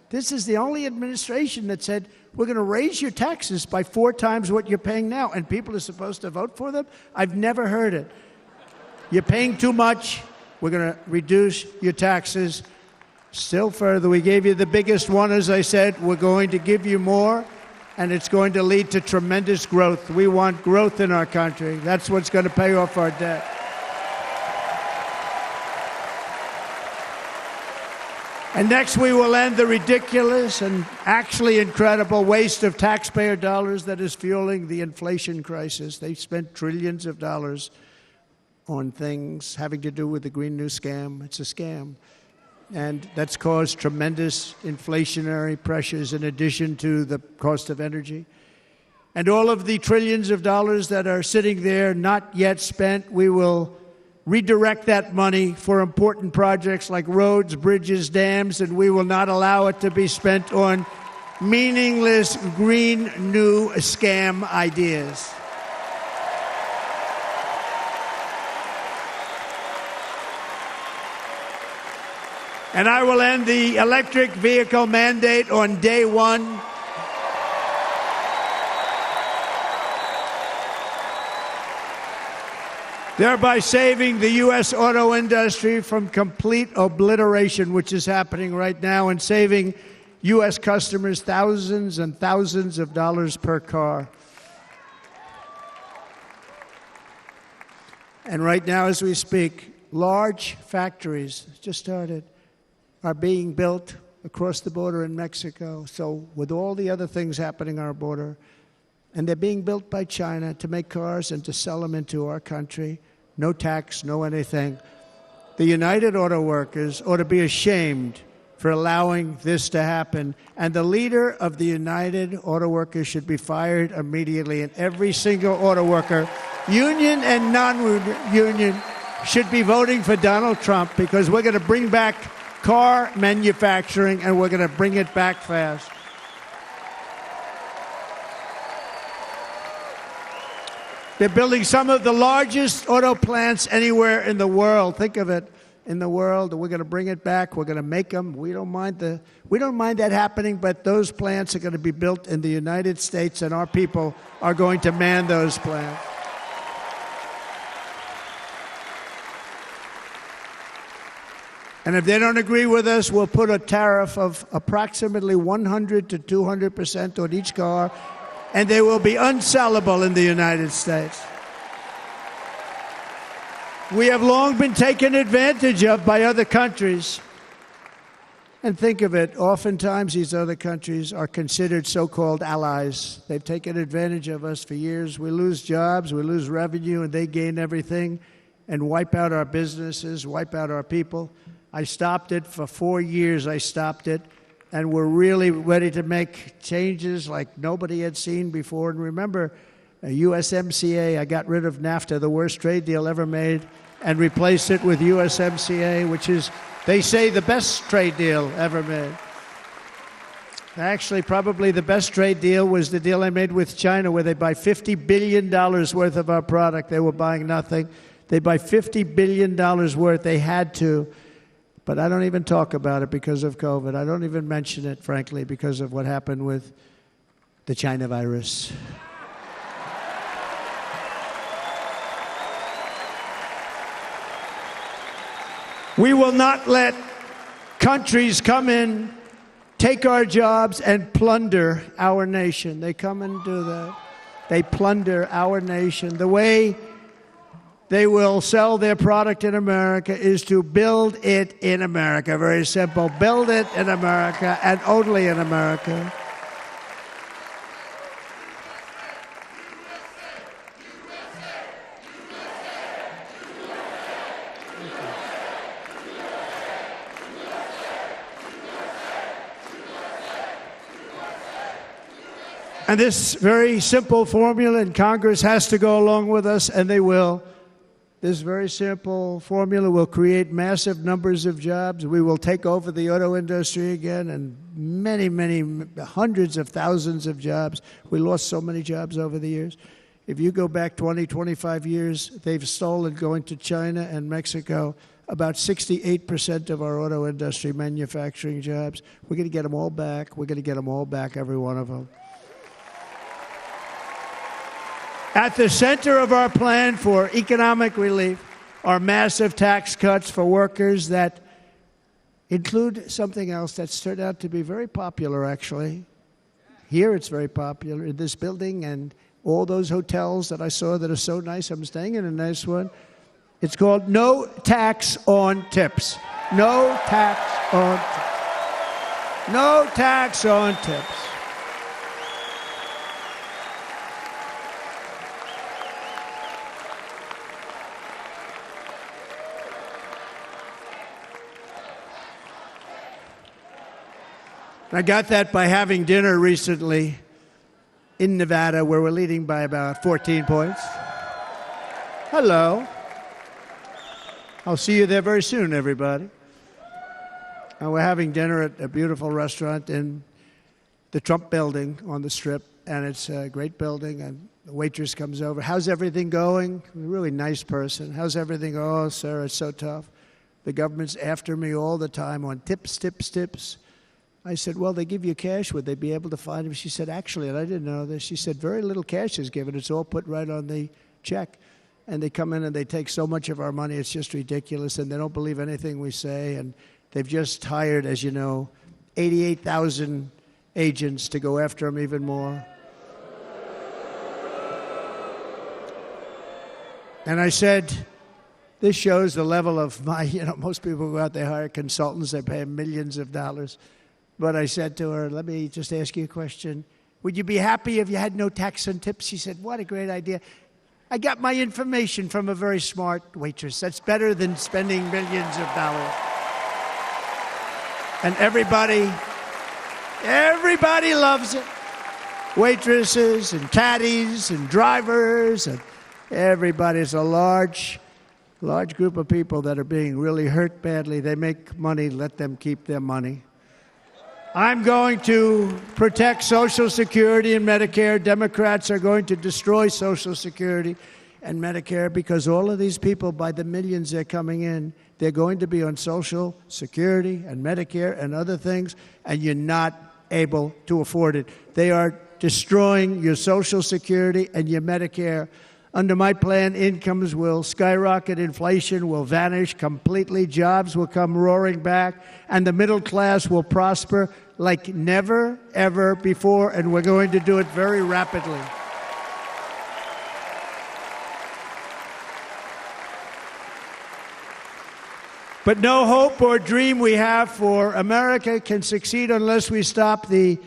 This is the only administration that said, we're going to raise your taxes by 4 times what you're paying now, and people are supposed to vote for them? I've never heard it. You're paying too much. We're going to reduce your taxes still further. We gave you the biggest one, as I said. We're going to give you more, and it's going to lead to tremendous growth. We want growth in our country. That's what's going to pay off our debt. And next, we will end the ridiculous and actually incredible waste of taxpayer dollars that is fueling the inflation crisis. They spent trillions of dollars on things having to do with the Green New Scam. It's a scam. And that's caused tremendous inflationary pressures in addition to the cost of energy. And all of the trillions of dollars that are sitting there not yet spent, we will redirect that money for important projects like roads, bridges, dams, and we will not allow it to be spent on meaningless Green New Scam ideas. And I will end the electric vehicle mandate on day 1. Thereby saving the U.S. auto industry from complete obliteration, which is happening right now, and saving U.S. customers thousands and thousands of dollars per car. And right now, as we speak, large factories just started are being built across the border in Mexico. So with all the other things happening on our border, and they're being built by China to make cars and to sell them into our country. No tax, no anything. The United Auto Workers ought to be ashamed for allowing this to happen. And the leader of the United Auto Workers should be fired immediately. And every single auto worker, union and non-union, should be voting for Donald Trump, because we're going to bring back car manufacturing, and we're going to bring it back fast. They're building some of the largest auto plants anywhere in the world. Think of it, in the world. And we're going to bring it back. We're going to make them. We don't mind that happening, but those plants are going to be built in the United States, and our people are going to man those plants. And if they don't agree with us, we'll put a tariff of approximately 100 to 200% on each car, and they will be unsellable in the United States. We have long been taken advantage of by other countries. And think of it, oftentimes these other countries are considered so-called allies. They've taken advantage of us for years. We lose jobs, we lose revenue, and they gain everything and wipe out our businesses, wipe out our people. I stopped it for 4 years. I stopped it. And we're really ready to make changes like nobody had seen before. And remember, USMCA, I got rid of NAFTA, the worst trade deal ever made, and replaced it with USMCA, which is, they say, the best trade deal ever made. Actually, probably the best trade deal was the deal I made with China, where they buy $50 billion worth of our product. They were buying nothing. They buy $50 billion worth. They had to. But I don't even talk about it because of COVID. I don't even mention it, frankly, because of what happened with the China virus. We will not let countries come in, take our jobs, and plunder our nation. They come and do that. They plunder our nation. The way they will sell their product in America is to build it in America. Very simple. Build it in America and only in America. And this very simple formula, and Congress has to go along with us, and they will. This very simple formula will create massive numbers of jobs. We will take over the auto industry again, and many, many hundreds of thousands of jobs. We lost so many jobs over the years. If you go back 20, 25 years, they've stolen, going to China and Mexico, about 68% of our auto industry manufacturing jobs. We're going to get them all back. We're going to get them all back, every one of them. At the center of our plan for economic relief are massive tax cuts for workers that include something else that's turned out to be very popular, actually. Here it's very popular, in this building and all those hotels that I saw that are so nice. I'm staying in a nice one. It's called no tax on tips. No tax on tips. No tax on tips. I got that by having dinner recently in Nevada, where we're leading by about 14 points. Hello. I'll see you there very soon, everybody. And we're having dinner at a beautiful restaurant in the Trump building on the Strip, and it's a great building, and the waitress comes over. How's everything going? A really nice person. How's everything? Oh, sir, it's so tough. The government's after me all the time on tips, tips, tips. I said, well, they give you cash. Would they be able to find him? She said, actually, and I didn't know this, she said, very little cash is given. It's all put right on the check. And they come in and they take so much of our money, it's just ridiculous, and they don't believe anything we say. And they've just hired, as you know, 88,000 agents to go after them even more. And I said, this shows the level of my, most people go out, they hire consultants, they pay them millions of dollars. But I said to her, let me just ask you a question. Would you be happy if you had no tax on tips? She said, what a great idea. I got my information from a very smart waitress. That's better than spending millions of dollars. And everybody loves it. Waitresses and caddies and drivers and everybody. It's a large group of people that are being really hurt badly. They make money, let them keep their money. I'm going to protect Social Security and Medicare. Democrats are going to destroy Social Security and Medicare because all of these people, by the millions they're coming in, they're going to be on Social Security and Medicare and other things, and you're not able to afford it. They are destroying your Social Security and your Medicare. Under my plan, incomes will skyrocket, inflation will vanish completely, jobs will come roaring back, and the middle class will prosper like never, ever before, and we're going to do it very rapidly. But no hope or dream we have for America can succeed unless we stop the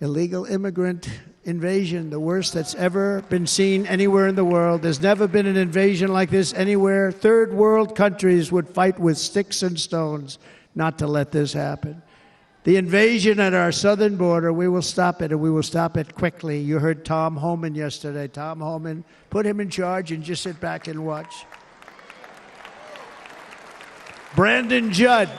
illegal immigrant invasion, the worst that's ever been seen anywhere in the world. There's never been an invasion like this anywhere. Third world countries would fight with sticks and stones not to let this happen. The invasion at our southern border, we will stop it, and we will stop it quickly. You heard Tom Homan yesterday. Tom Homan, put him in charge and just sit back and watch. Brandon Judd,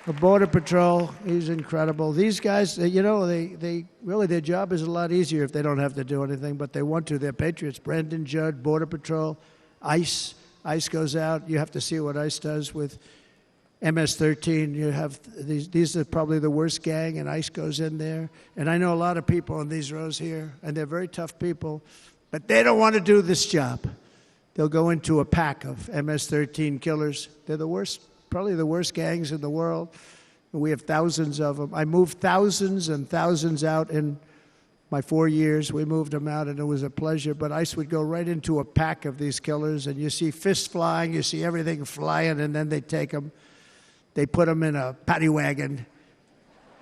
The Border Patrol, he's incredible. These guys, they really, their job is a lot easier if they don't have to do anything, but they want to. They're patriots. Brandon Judd, Border Patrol, ICE. ICE goes out. You have to see what ICE does with MS-13. You have these are probably the worst gang, and ICE goes in there. And I know a lot of people in these rows here, and they're very tough people, but they don't want to do this job. They'll go into a pack of MS-13 killers. They're the worst, probably the worst gangs in the world. We have thousands of them. I moved thousands and thousands out in my 4 years. We moved them out, and it was a pleasure. But ICE would go right into a pack of these killers, and you see fists flying, you see everything flying, and then they take them. They put them in a paddy wagon.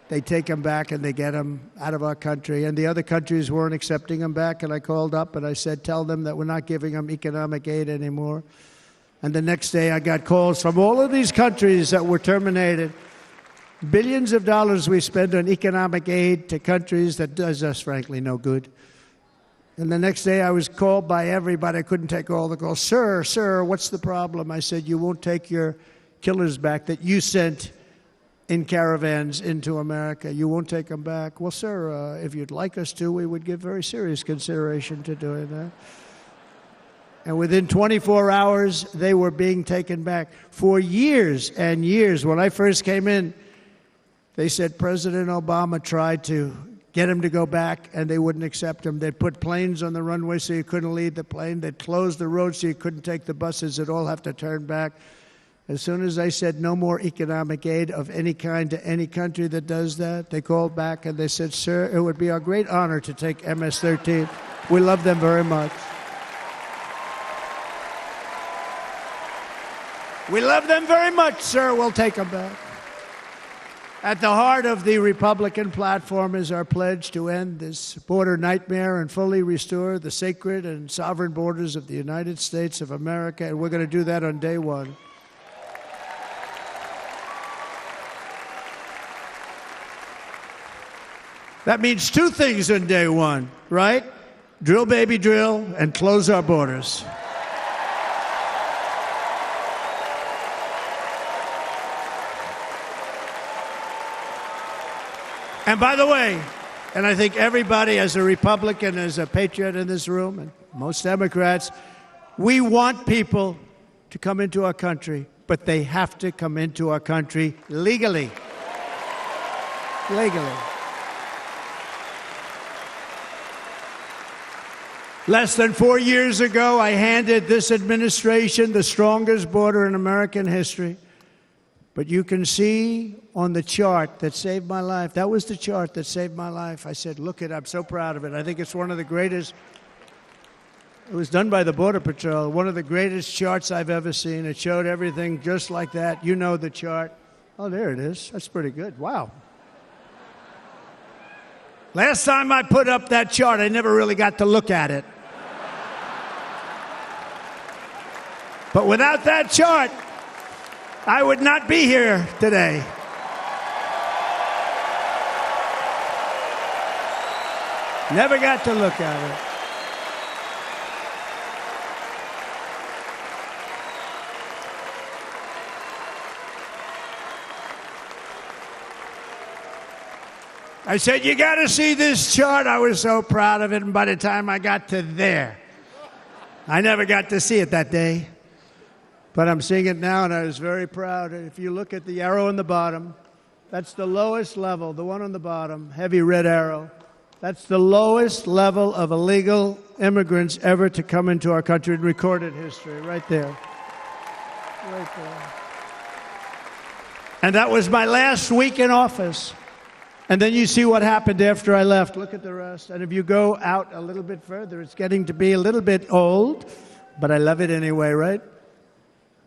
They take them back, and they get them out of our country. And the other countries weren't accepting them back, and I called up, and I said, tell them that we're not giving them economic aid anymore. And the next day, I got calls from all of these countries that were terminated. Billions of dollars we spend on economic aid to countries that does us, frankly, no good. And the next day, I was called by everybody. I couldn't take all the calls. Sir, what's the problem? I said, you won't take your killers back that you sent in caravans into America. You won't take them back. Well, sir, if you'd like us to, we would give very serious consideration to doing that. And within 24 hours, they were being taken back. For years and years, when I first came in, they said President Obama tried to get him to go back, and they wouldn't accept him. They'd put planes on the runway so you couldn't leave the plane. They'd close the road so you couldn't take the buses. They'd all have to turn back. As soon as I said no more economic aid of any kind to any country that does that, they called back and they said, sir, it would be our great honor to take MS-13. We love them very much. We love them very much, sir. We'll take them back. At the heart of the Republican platform is our pledge to end this border nightmare and fully restore the sacred and sovereign borders of the United States of America, and we're going to do that on day one. That means two things on day one, right? Drill, baby, drill, and close our borders. And by the way, and I think everybody as a Republican, as a patriot in this room, and most Democrats, we want people to come into our country, but they have to come into our country legally. Legally. Less than 4 years ago, I handed this administration the strongest border in American history. But you can see on the chart that saved my life, that was the chart that saved my life. I said, look it, I'm so proud of it. I think it's one of the greatest, it was done by the Border Patrol, one of the greatest charts I've ever seen. It showed everything just like that. You know the chart. Oh, there it is. That's pretty good. Wow. Last time I put up that chart, I never really got to look at it. But without that chart, I would not be here today. Never got to look at it. I said, you got to see this chart. I was so proud of it, and by the time I got to there, I never got to see it that day. But I'm seeing it now, and I was very proud. If you look at the arrow on the bottom, that's the lowest level, the one on the bottom, heavy red arrow. That's the lowest level of illegal immigrants ever to come into our country in recorded history, right there. Right there. And that was my last week in office. And then you see what happened after I left. Look at the rest. And if you go out a little bit further, it's getting to be a little bit old, but I love it anyway, right?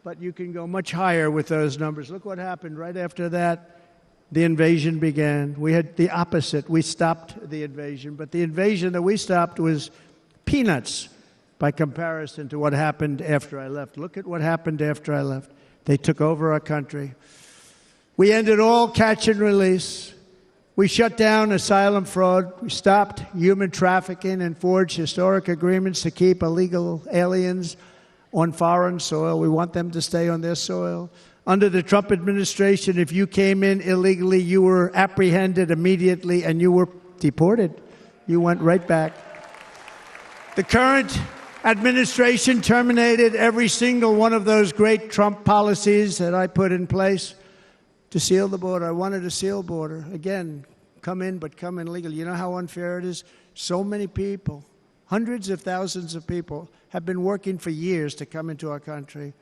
But you can go much higher with those numbers. Look what happened right after that. The invasion began. We had the opposite. We stopped the invasion. But the invasion that we stopped was peanuts by comparison to what happened after I left. Look at what happened after I left. They took over our country. We ended all catch and release. We shut down asylum fraud. We stopped human trafficking and forged historic agreements to keep illegal aliens on foreign soil. We want them to stay on their soil. Under the Trump administration, if you came in illegally, you were apprehended immediately and you were deported. You went right back. The current administration terminated every single one of those great Trump policies that I put in place to seal the border. I wanted a sealed border. Again, come in, but come in legally. You know how unfair it is? So many people, hundreds of thousands of people, have been working for years to come into our country.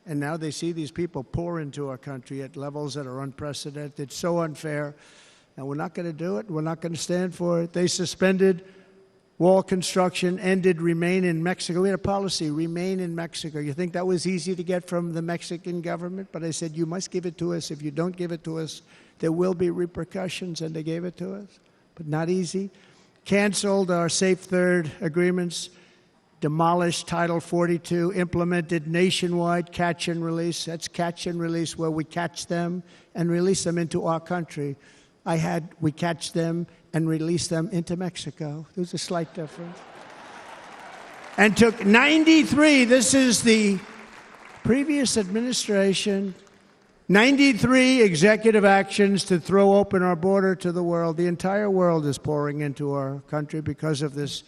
And now they see these people pour into our country at levels that are unprecedented. It's so unfair. And we're not going to do it. We're not going to stand for it. They suspended wall construction, ended remain in Mexico. We had a policy, remain in Mexico. You think that was easy to get from the Mexican government? But I said, you must give it to us. If you don't give it to us, there will be repercussions. And they gave it to us. But not easy. Canceled our Safe Third agreements. Demolished Title 42, implemented nationwide catch and release. That's catch and release, where we catch them and release them into our country. We catch them and release them into Mexico. There's a slight difference. And took 93, this is the previous administration, 93 executive actions to throw open our border to the world. The entire world is pouring into our country because of this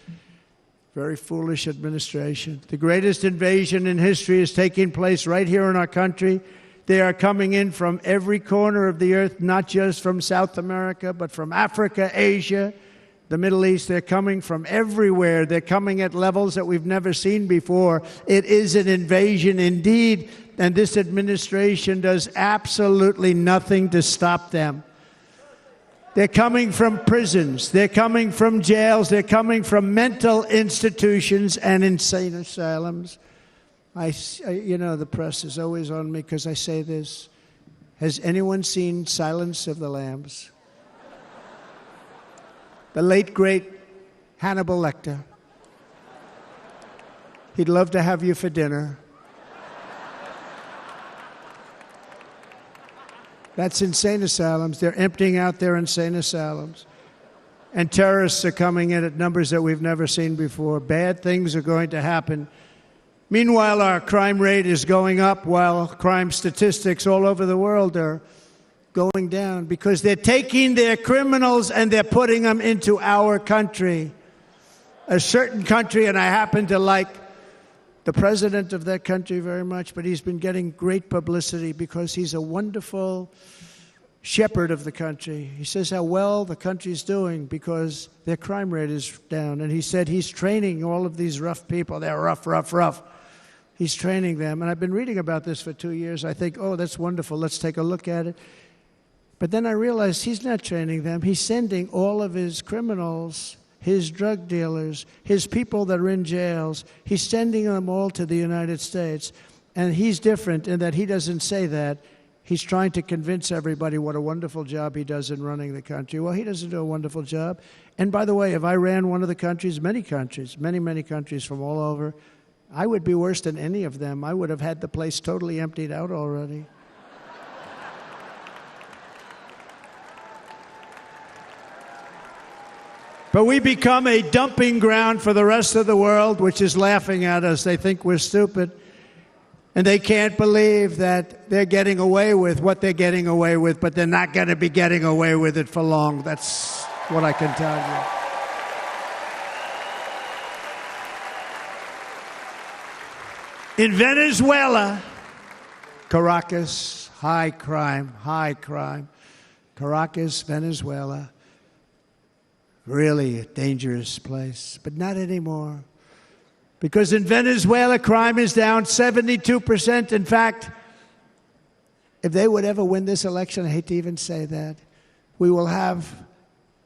very foolish administration. The greatest invasion in history is taking place right here in our country. They are coming in from every corner of the earth, not just from South America, but from Africa, Asia, the Middle East. They're coming from everywhere. They're coming at levels that we've never seen before. It is an invasion indeed, and this administration does absolutely nothing to stop them. They're coming from prisons. They're coming from jails. They're coming from mental institutions and insane asylums. You know, the press is always on me because I say this. Has anyone seen Silence of the Lambs? The late, great Hannibal Lecter. He'd love to have you for dinner. That's insane asylums. They're emptying out their insane asylums. And terrorists are coming in at numbers that we've never seen before. Bad things are going to happen. Meanwhile, our crime rate is going up while crime statistics all over the world are going down because they're taking their criminals and they're putting them into our country. A certain country, and I happen to like the president of that country very much, but he's been getting great publicity because he's a wonderful shepherd of the country. He says how well the country's doing because their crime rate is down. And he said he's training all of these rough people. They're rough. He's training them. And I've been reading about this for 2 years. I think, oh, that's wonderful. Let's take a look at it. But then I realized he's not training them. He's sending all of his criminals, his drug dealers, his people that are in jails, he's sending them all to the United States. And he's different in that he doesn't say that. He's trying to convince everybody what a wonderful job he does in running the country. Well, he doesn't do a wonderful job. And by the way, if I ran one of the countries, many countries from all over, I would be worse than any of them. I would have had the place totally emptied out already. But we become a dumping ground for the rest of the world, which is laughing at us. They think we're stupid. And they can't believe that they're getting away with what they're getting away with, but they're not going to be getting away with it for long. That's what I can tell you. In Venezuela, Caracas, high crime. Caracas, Venezuela. Really a dangerous place, but not anymore. Because in Venezuela, crime is down 72%. In fact, if they would ever win this election, I hate to even say that, we will have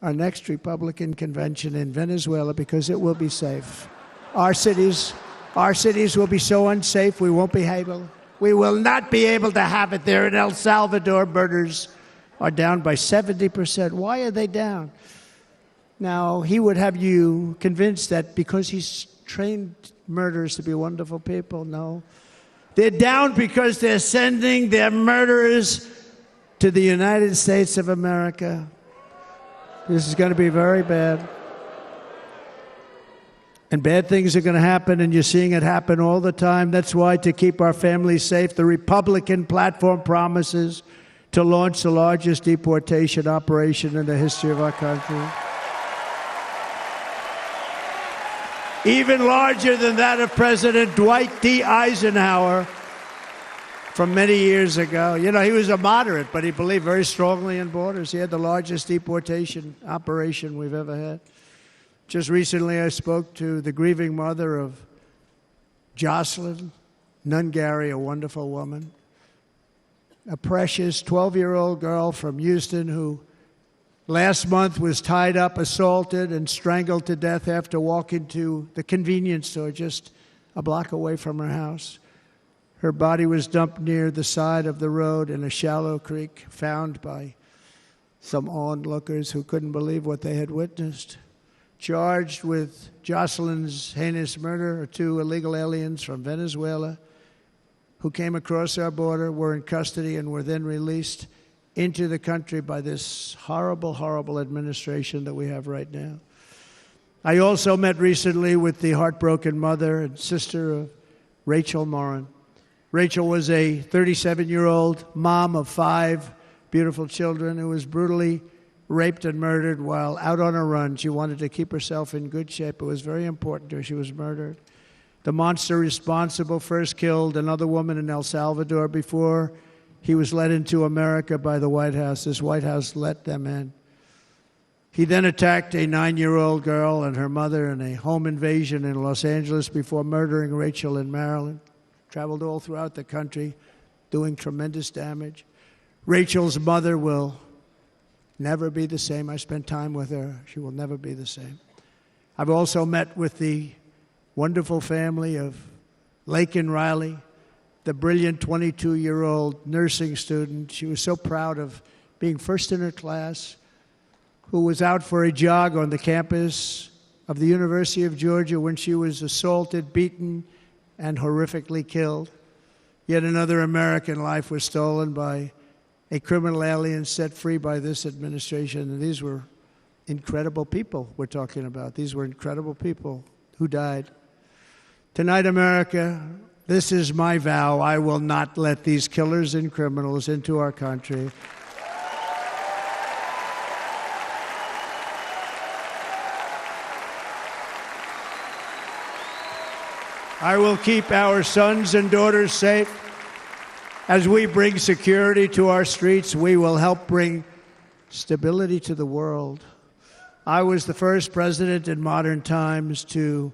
our next Republican convention in Venezuela because it will be safe. Our cities will be so unsafe, we will not be able to have it there. In El Salvador, murders are down by 70%. Why are they down? Now, he would have you convinced that because he's trained murderers to be wonderful people. No. They're down because they're sending their murderers to the United States of America. This is going to be very bad. And bad things are going to happen, and you're seeing it happen all the time. That's why, to keep our families safe, the Republican platform promises to launch the largest deportation operation in the history of our country. Even larger than that of President Dwight D. Eisenhower from many years ago. You know, he was a moderate, but he believed very strongly in borders. He had the largest deportation operation we've ever had. Just recently, I spoke to the grieving mother of Jocelyn Nungary, a wonderful woman, a precious 12-year-old girl from Houston who last month was tied up, assaulted, and strangled to death after walking to the convenience store just a block away from her house. Her body was dumped near the side of the road in a shallow creek, found by some onlookers who couldn't believe what they had witnessed. Charged with Jocelyn's heinous murder are 2 illegal aliens from Venezuela who came across our border, were in custody, and were then released into the country by this horrible, horrible administration that we have right now. I also met recently with the heartbroken mother and sister of Rachel Morin. Rachel was a 37-year-old mom of 5 beautiful children who was brutally raped and murdered while out on a run. She wanted to keep herself in good shape. It was very important to her. She was murdered. The monster responsible first killed another woman in El Salvador before he was led into America by the White House. This White House let them in. He then attacked a 9-year-old girl and her mother in a home invasion in Los Angeles before murdering Rachel in Maryland. Traveled all throughout the country, doing tremendous damage. Rachel's mother will never be the same. I spent time with her. She will never be the same. I've also met with the wonderful family of Laken Riley, the brilliant 22-year-old nursing student. She was so proud of being first in her class, who was out for a jog on the campus of the University of Georgia when she was assaulted, beaten, and horrifically killed. Yet another American life was stolen by a criminal alien set free by this administration. And these were incredible people we're talking about. These were incredible people who died. Tonight, America, this is my vow. I will not let these killers and criminals into our country. I will keep our sons and daughters safe. As we bring security to our streets, we will help bring stability to the world. I was the first president in modern times to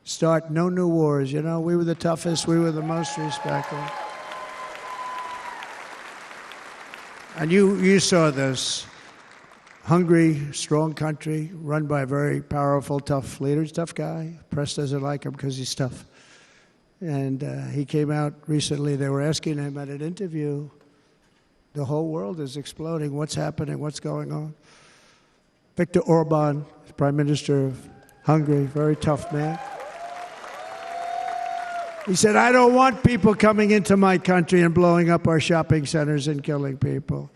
start no new wars. You know, we were the toughest, we were the most respected. And you saw this. Hungry, strong country, run by a very powerful, tough leader. He's a tough guy. Press doesn't like him because he's tough. And he came out recently. They were asking him at an interview, the whole world is exploding. What's happening? What's going on? Viktor Orban, Prime Minister of Hungary, very tough man. He said, I don't want people coming into my country and blowing up our shopping centers and killing people.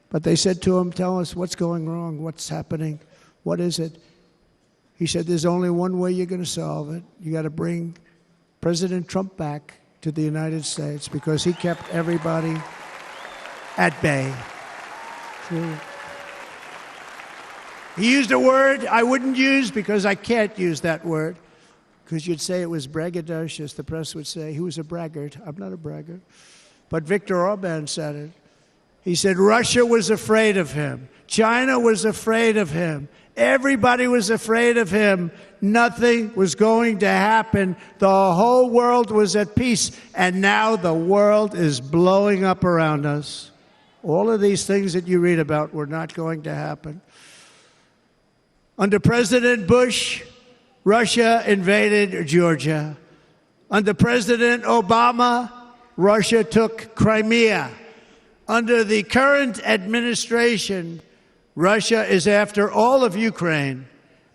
But they said to him, tell us what's going wrong, what's happening, what is it? He said, there's only one way you're going to solve it. You got to bring President Trump back to the United States because he kept everybody at bay. He used a word I wouldn't use because I can't use that word, because you'd say it was braggadocious. The press would say he was a braggart. I'm not a braggart. But Viktor Orban said it. He said Russia was afraid of him. China was afraid of him. Everybody was afraid of him. Nothing was going to happen. The whole world was at peace. And now the world is blowing up around us. All of these things that you read about were not going to happen. Under President Bush, Russia invaded Georgia. Under President Obama, Russia took Crimea. Under the current administration, Russia is after all of Ukraine.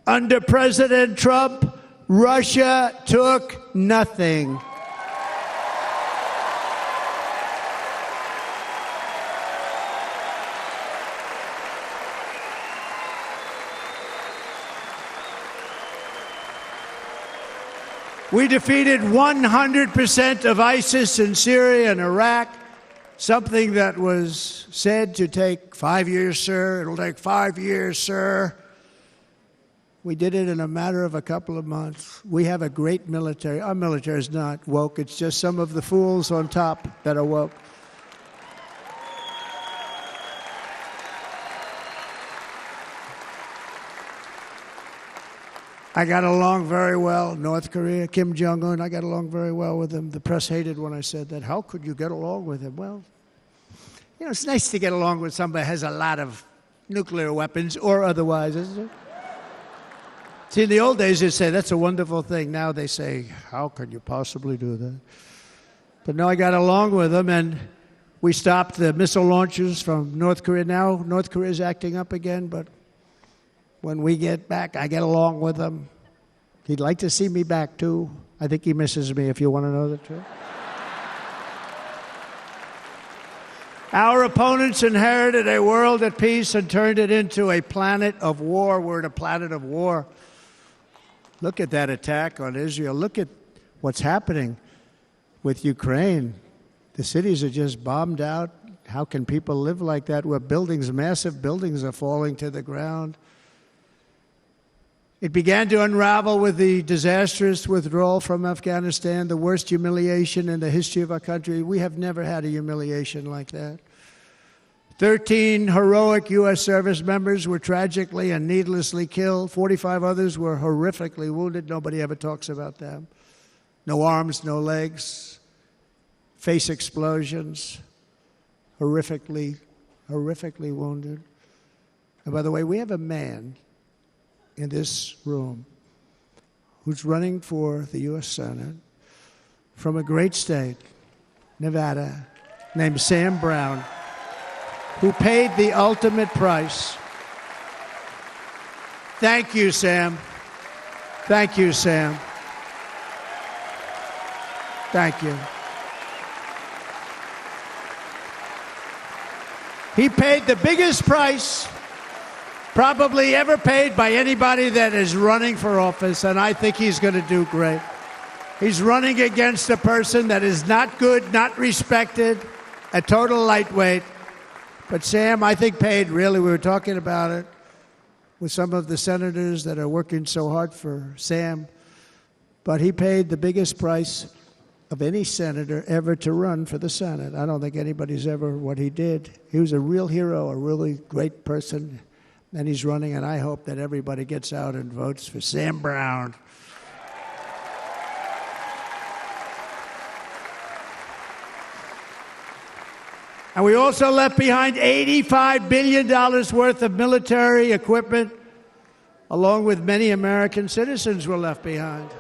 Under President Trump, Russia took nothing. We defeated 100% of ISIS in Syria and Iraq, something that was said to take 5 years, sir. It'll take 5 years, sir. We did it in a matter of a couple of months. We have a great military. Our military is not woke. It's just some of the fools on top that are woke. I got along very well. North Korea, Kim Jong-un, I got along very well with him. The press hated when I said that. How could you get along with him? Well, you know, it's nice to get along with somebody who has a lot of nuclear weapons or otherwise, isn't it? See, in the old days, they'd say, that's a wonderful thing. Now they say, how can you possibly do that? But no, I got along with him, and we stopped the missile launches from North Korea. Now North Korea is acting up again, but when we get back, I get along with him. He'd like to see me back, too. I think he misses me, if you want to know the truth. Our opponents inherited a world at peace and turned it into a planet of war. We're in a planet of war. Look at that attack on Israel. Look at what's happening with Ukraine. The cities are just bombed out. How can people live like that where buildings, massive buildings, are falling to the ground? It began to unravel with the disastrous withdrawal from Afghanistan, the worst humiliation in the history of our country. We have never had a humiliation like that. 13 heroic U.S. service members were tragically and needlessly killed. 45 others were horrifically wounded. Nobody ever talks about them. No arms, no legs, face explosions, horrifically wounded. And by the way, we have a man in this room who's running for the U.S. Senate from a great state, Nevada, named Sam Brown, who paid the ultimate price. Thank you, Sam. Thank you, Sam. Thank you. He paid the biggest price probably ever paid by anybody that is running for office, and I think he's going to do great. He's running against a person that is not good, not respected, a total lightweight. But Sam, I think, paid, really, we were talking about it with some of the senators that are working so hard for Sam, but he paid the biggest price of any senator ever to run for the Senate. I don't think anybody's ever what he did. He was a real hero, a really great person. And he's running, and I hope that everybody gets out and votes for Sam Brown. And we also left behind $85 billion worth of military equipment, along with many American citizens were left behind.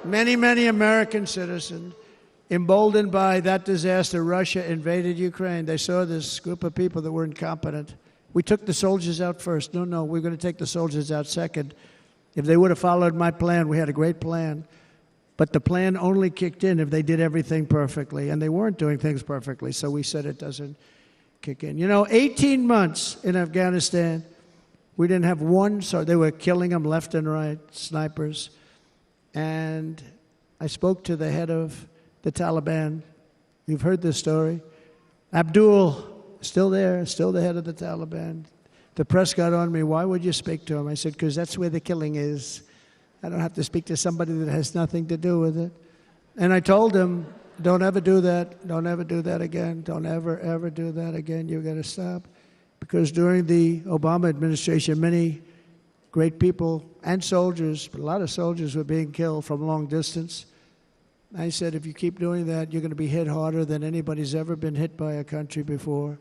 Many American citizens. Emboldened by that disaster, Russia invaded Ukraine. They saw this group of people that were incompetent. We took the soldiers out first. No, we're going to take the soldiers out second. If they would have followed my plan, we had a great plan. But the plan only kicked in if they did everything perfectly, and they weren't doing things perfectly, so we said it doesn't kick in. You know, 18 months in Afghanistan, we didn't have one, so they were killing them left and right, snipers. And I spoke to the head of the Taliban. You've heard this story. Abdul, still there, still the head of the Taliban. The press got on me, why would you speak to him? I said, because that's where the killing is. I don't have to speak to somebody that has nothing to do with it. And I told him, don't ever do that. Don't ever do that again. Don't ever do that again. You've got to stop. Because during the Obama administration, many great people and soldiers, but a lot of soldiers were being killed from long distance. I said, if you keep doing that, you're going to be hit harder than anybody's ever been hit by a country before.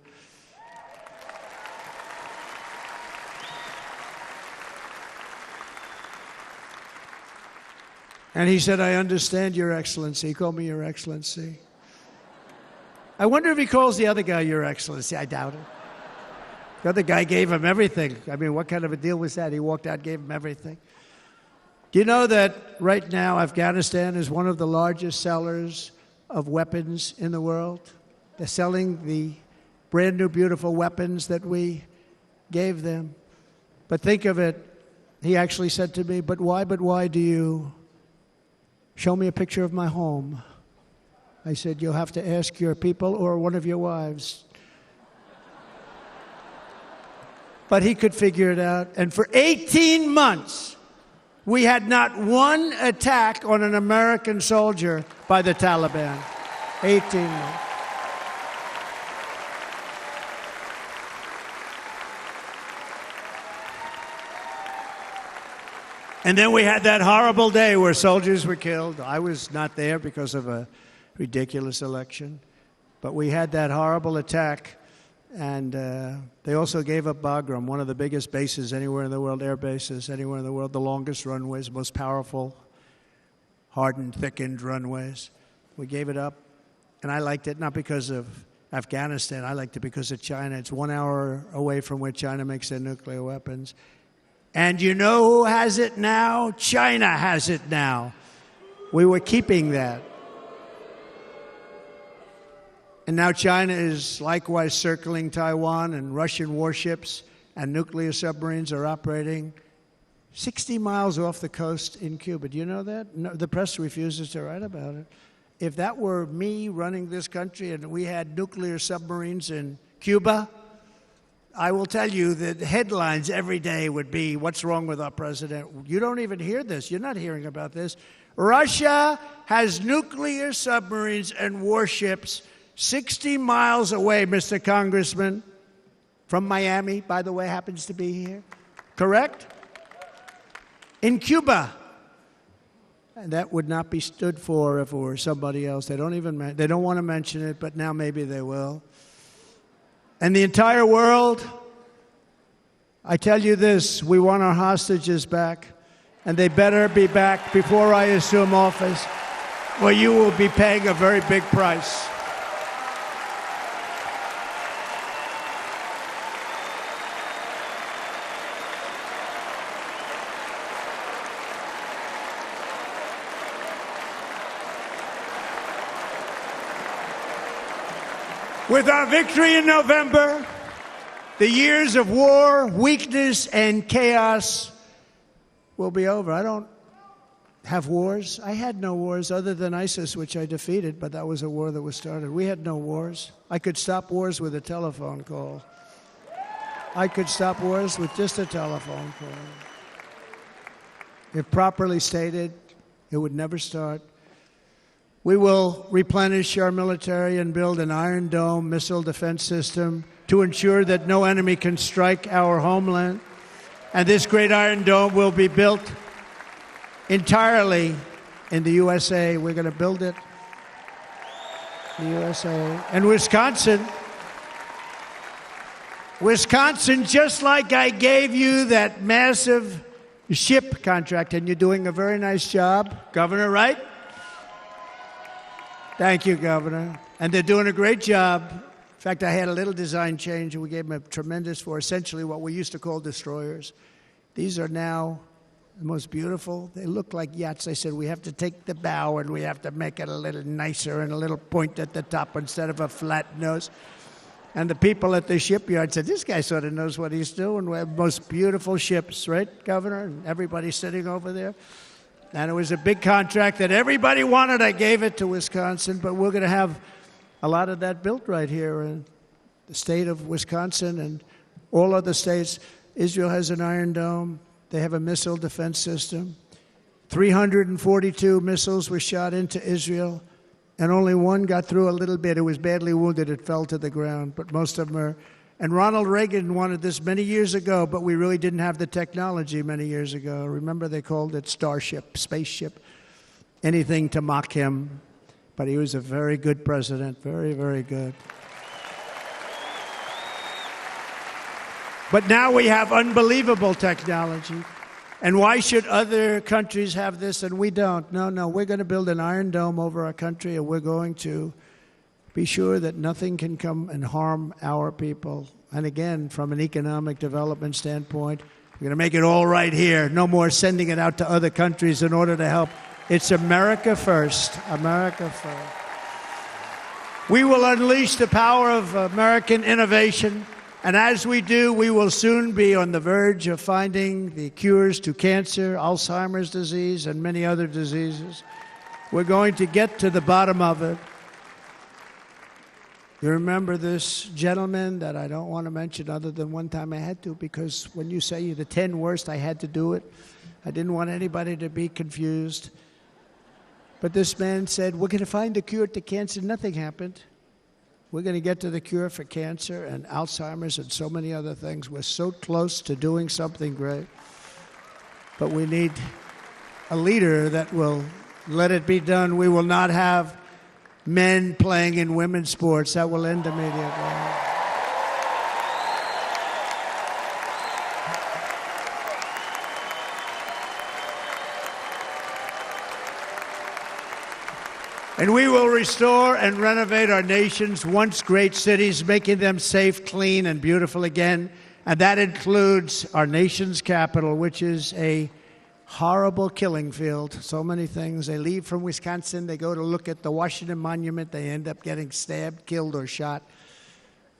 And he said, I understand, Your Excellency. He called me Your Excellency. I wonder if he calls the other guy Your Excellency. I doubt it. The other guy gave him everything. I mean, what kind of a deal was that? He walked out, gave him everything. Do you know that right now Afghanistan is one of the largest sellers of weapons in the world? They're selling the brand new, beautiful weapons that we gave them. But think of it. He actually said to me, but why do you show me a picture of my home. I said, you'll have to ask your people or one of your wives. But he could figure it out. And for 18 months, we had not one attack on an American soldier by the Taliban. 18 months. And then we had that horrible day where soldiers were killed. I was not there because of a ridiculous election. But we had that horrible attack. And they also gave up Bagram, one of the biggest bases anywhere in the world, air bases anywhere in the world, the longest runways, most powerful, hardened, thickened runways. We gave it up. And I liked it not because of Afghanistan. I liked it because of China. It's 1 hour away from where China makes their nuclear weapons. And you know who has it now? China has it now. We were keeping that. And now China is likewise circling Taiwan, and Russian warships and nuclear submarines are operating 60 miles off the coast in Cuba. Do you know that? No, the press refuses to write about it. If that were me running this country and we had nuclear submarines in Cuba, I will tell you that headlines every day would be, what's wrong with our president? You don't even hear this. You're not hearing about this. Russia has nuclear submarines and warships 60 miles away, Mr. Congressman, from Miami, by the way, happens to be here. Correct? In Cuba. And that would not be stood for if it were somebody else. They don't want to mention it, but now maybe they will. And the entire world, I tell you this, we want our hostages back, and they better be back before I assume office, or you will be paying a very big price. With our victory in November, the years of war, weakness, and chaos will be over. I don't have wars. I had no wars other than ISIS, which I defeated, but that was a war that was started. We had no wars. I could stop wars with a telephone call. I could stop wars with just a telephone call. If properly stated, it would never start. We will replenish our military and build an Iron Dome missile defense system to ensure that no enemy can strike our homeland. And this great Iron Dome will be built entirely in the USA. We're going to build it in the USA. And Wisconsin, just like I gave you that massive ship contract, and you're doing a very nice job, Governor, right? Thank you, Governor. And they're doing a great job. In fact, I had a little design change, and we gave them a tremendous for essentially what we used to call destroyers. These are now the most beautiful. They look like yachts. I said, we have to take the bow, and we have to make it a little nicer and a little point at the top instead of a flat nose. And the people at the shipyard said, this guy sort of knows what he's doing. We have the most beautiful ships, right, Governor? And everybody's sitting over there. And it was a big contract that everybody wanted. I gave it to Wisconsin, but we're going to have a lot of that built right here in the state of Wisconsin and all other states. Israel has an Iron Dome. They have a missile defense system. 342 missiles were shot into Israel, and only one got through a little bit. It was badly wounded. It fell to the ground, but most of them are. And Ronald Reagan wanted this many years ago, but we really didn't have the technology many years ago. Remember, they called it Starship, spaceship, anything to mock him. But he was a very good president, very, very good. But now we have unbelievable technology. And why should other countries have this and we don't? No, we're going to build an Iron Dome over our country, and we're going to be sure that nothing can come and harm our people. And again, from an economic development standpoint, we're going to make it all right here. No more sending it out to other countries in order to help. It's America first. America first. We will unleash the power of American innovation. And as we do, we will soon be on the verge of finding the cures to cancer, Alzheimer's disease, and many other diseases. We're going to get to the bottom of it. You remember this gentleman that I don't want to mention other than one time I had to, because when you say the 10 worst, I had to do it. I didn't want anybody to be confused. But this man said, we're going to find a cure to cancer. Nothing happened. We're going to get to the cure for cancer and Alzheimer's and so many other things. We're so close to doing something great. But we need a leader that will let it be done. We will not have men playing in women's sports. That will end immediately. And we will restore and renovate our nation's once great cities, making them safe, clean, and beautiful again. And that includes our nation's capital, which is a horrible killing field. So many things. They leave from Wisconsin, they go to look at the Washington Monument, they end up getting stabbed, killed, or shot.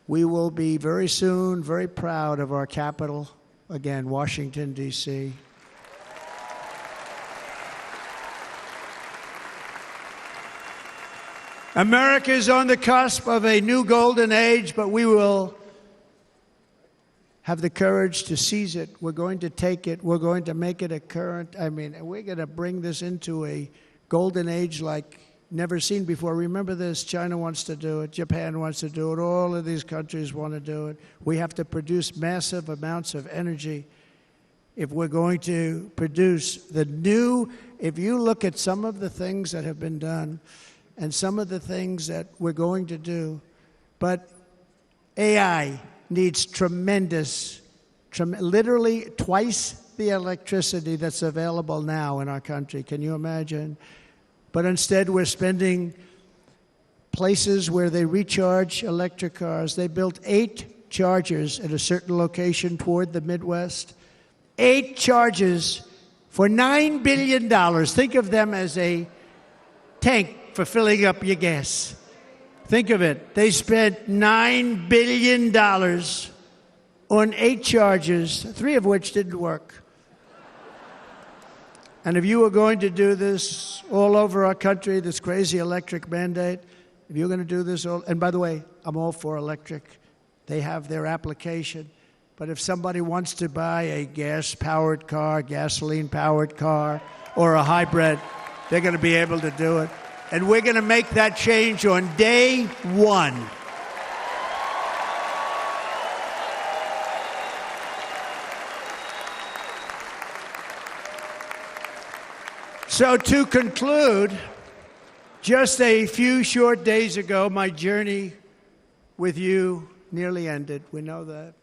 We will be very soon very proud of our capital, again, Washington, D.C. America is on the cusp of a new golden age, but we will have the courage to seize it. We're going to take it. We're going to make it a current. We're going to bring this into a golden age like never seen before. Remember this, China wants to do it. Japan wants to do it. All of these countries want to do it. We have to produce massive amounts of energy if we're going to produce the new. If you look at some of the things that have been done and some of the things that we're going to do, but AI needs literally twice the electricity that's available now in our country. Can you imagine? But instead, we're spending places where they recharge electric cars. They built 8 chargers at a certain location toward the Midwest. 8 chargers for $9 billion. Think of them as a tank for filling up your gas. Think of it. They spent $9 billion on 8 chargers, 3 of which didn't work. And if you were going to do this all over our country, this crazy electric mandate, if you're going to do this all, and by the way, I'm all for electric. They have their application. But if somebody wants to buy a gas-powered car, gasoline-powered car, or a hybrid, they're going to be able to do it. And we're going to make that change on day 1. So to conclude, just a few short days ago, my journey with you nearly ended. We know that.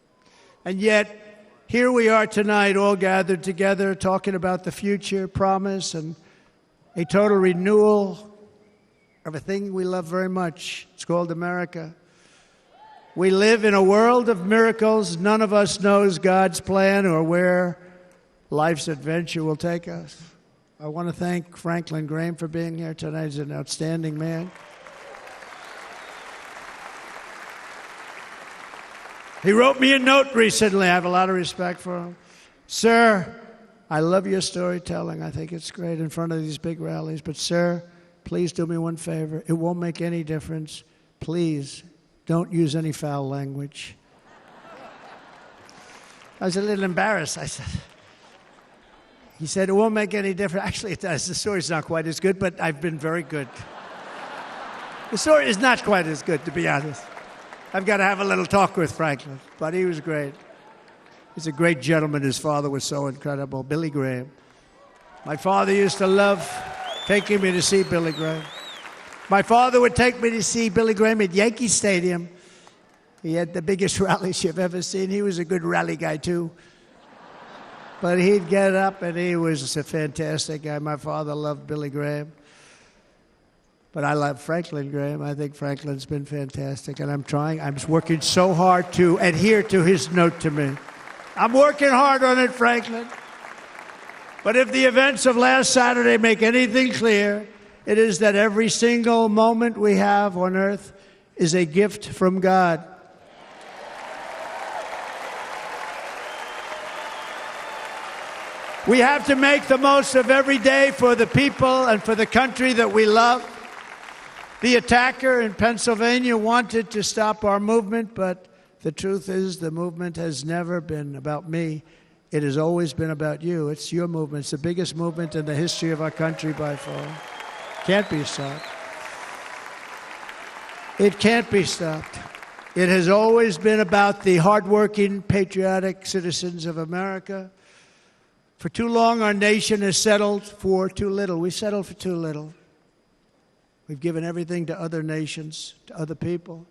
And yet, here we are tonight, all gathered together, talking about the future, promise, and a total renewal of a thing we love very much. It's called America. We live in a world of miracles. None of us knows God's plan or where life's adventure will take us. I want to thank Franklin Graham for being here tonight. He's an outstanding man. He wrote me a note recently. I have a lot of respect for him. Sir, I love your storytelling. I think it's great in front of these big rallies. But, sir, please do me one favor. It won't make any difference. Please don't use any foul language. I was a little embarrassed. I said, he said, it won't make any difference. Actually, it does. The story's not quite as good, but I've been very good. The story is not quite as good, to be honest. I've got to have a little talk with Franklin, but he was great. He's a great gentleman. His father was so incredible, Billy Graham. My father used to love taking me to see Billy Graham. My father would take me to see Billy Graham at Yankee Stadium. He had the biggest rallies you've ever seen. He was a good rally guy, too. But he'd get up, and he was a fantastic guy. My father loved Billy Graham. But I love Franklin Graham. I think Franklin's been fantastic, and I'm working so hard to adhere to his note to me. I'm working hard on it, Franklin. But if the events of last Saturday make anything clear, it is that every single moment we have on earth is a gift from God. We have to make the most of every day for the people and for the country that we love. The attacker in Pennsylvania wanted to stop our movement, but the truth is the movement has never been about me. It has always been about you. It's your movement. It's the biggest movement in the history of our country by far. Can't be stopped. It can't be stopped. It has always been about the hardworking, patriotic citizens of America. For too long, our nation has settled for too little. We settled for too little. We've given everything to other nations, to other people.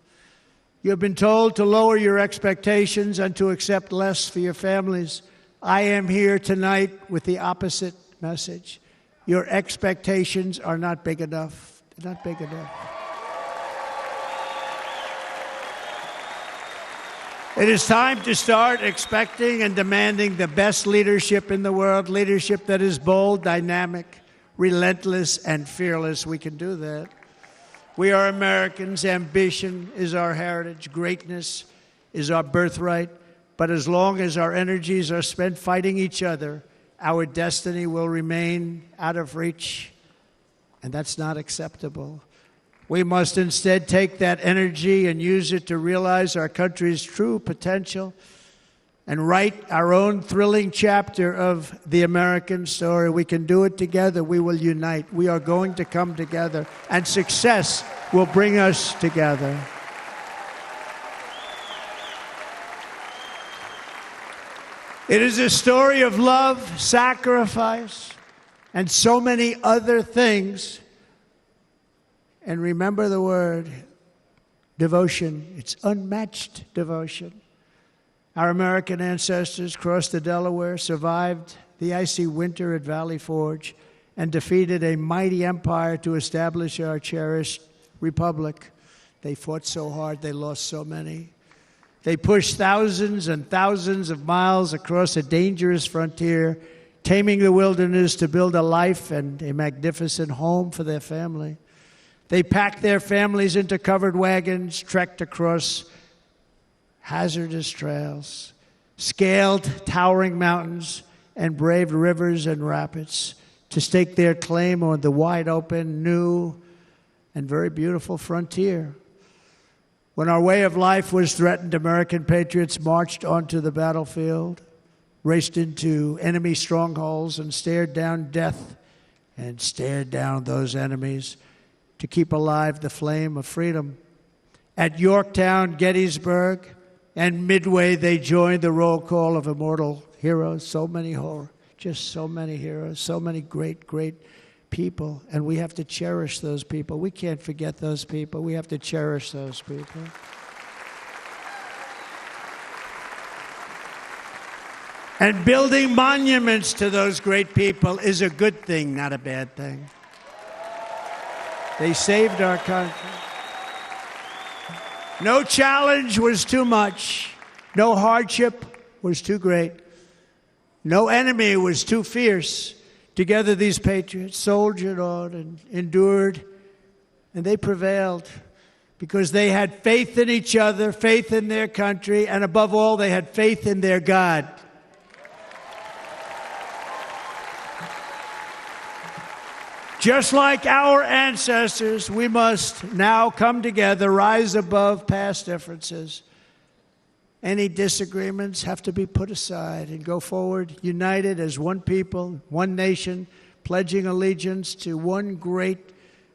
You have been told to lower your expectations and to accept less for your families. I am here tonight with the opposite message. Your expectations are not big enough. They're not big enough. It is time to start expecting and demanding the best leadership in the world, leadership that is bold, dynamic, relentless, and fearless. We can do that. We are Americans. Ambition is our heritage. Greatness is our birthright. But as long as our energies are spent fighting each other, our destiny will remain out of reach, and that's not acceptable. We must instead take that energy and use it to realize our country's true potential and write our own thrilling chapter of the American story. We can do it together. We will unite. We are going to come together, and success will bring us together. It is a story of love, sacrifice, and so many other things. And remember the word, devotion. It's unmatched devotion. Our American ancestors crossed the Delaware, survived the icy winter at Valley Forge, and defeated a mighty empire to establish our cherished republic. They fought so hard, they lost so many. They pushed thousands and thousands of miles across a dangerous frontier, taming the wilderness to build a life and a magnificent home for their family. They packed their families into covered wagons, trekked across hazardous trails, scaled towering mountains, and braved rivers and rapids to stake their claim on the wide-open, new, and very beautiful frontier. When our way of life was threatened, American patriots marched onto the battlefield, raced into enemy strongholds, and stared down death and stared down those enemies to keep alive the flame of freedom. At Yorktown, Gettysburg, and Midway, they joined the roll call of immortal heroes. So many heroes, so many great, great people. And we have to cherish those people. We can't forget those people. We have to cherish those people. And building monuments to those great people is a good thing, not a bad thing. They saved our country. No challenge was too much. No hardship was too great. No enemy was too fierce. Together, these patriots soldiered on and endured, and they prevailed because they had faith in each other, faith in their country, and above all, they had faith in their God. Just like our ancestors, we must now come together, rise above past differences. Any disagreements have to be put aside and go forward, united as one people, one nation, pledging allegiance to one great,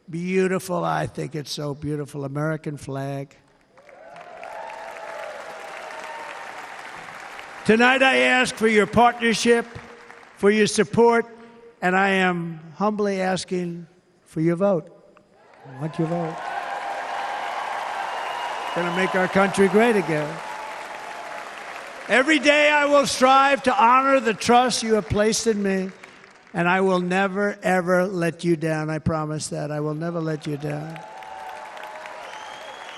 beautiful, I think it's so beautiful, American flag. Tonight I ask for your partnership, for your support, and I am humbly asking for your vote. I want your vote. It's going to make our country great again. Every day I will strive to honor the trust you have placed in me, and I will never, ever let you down. I promise that. I will never let you down.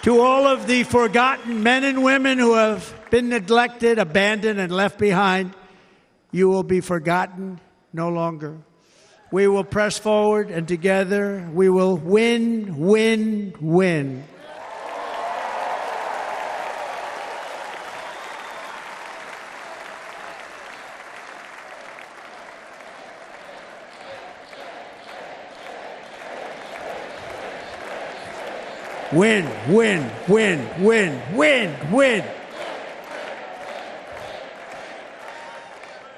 To all of the forgotten men and women who have been neglected, abandoned, and left behind, you will be forgotten no longer. We will press forward, and together we will win, win, win. Win, win, win, win, win, win.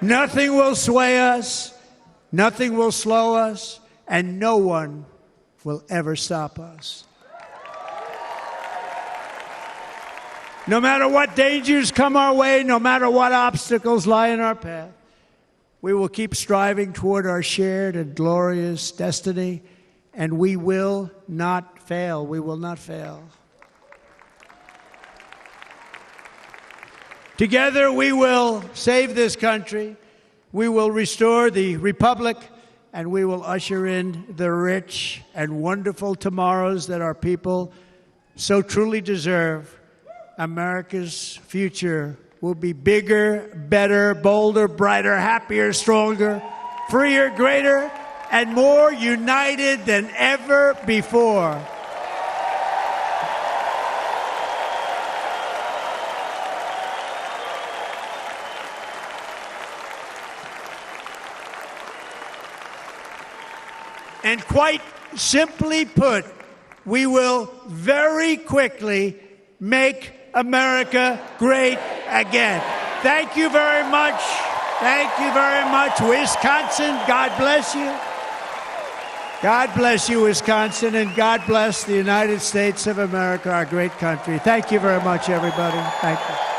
Nothing will sway us, nothing will slow us, and no one will ever stop us. No matter what dangers come our way, no matter what obstacles lie in our path, we will keep striving toward our shared and glorious destiny, and we will not fail. We will not fail. Together we will save this country, we will restore the republic, and we will usher in the rich and wonderful tomorrows that our people so truly deserve. America's future will be bigger, better, bolder, brighter, happier, stronger, freer, greater, and more united than ever before. And quite simply put, we will very quickly make America great again. Thank you very much. Thank you very much, Wisconsin. God bless you. God bless you, Wisconsin, and God bless the United States of America, our great country. Thank you very much, everybody. Thank you.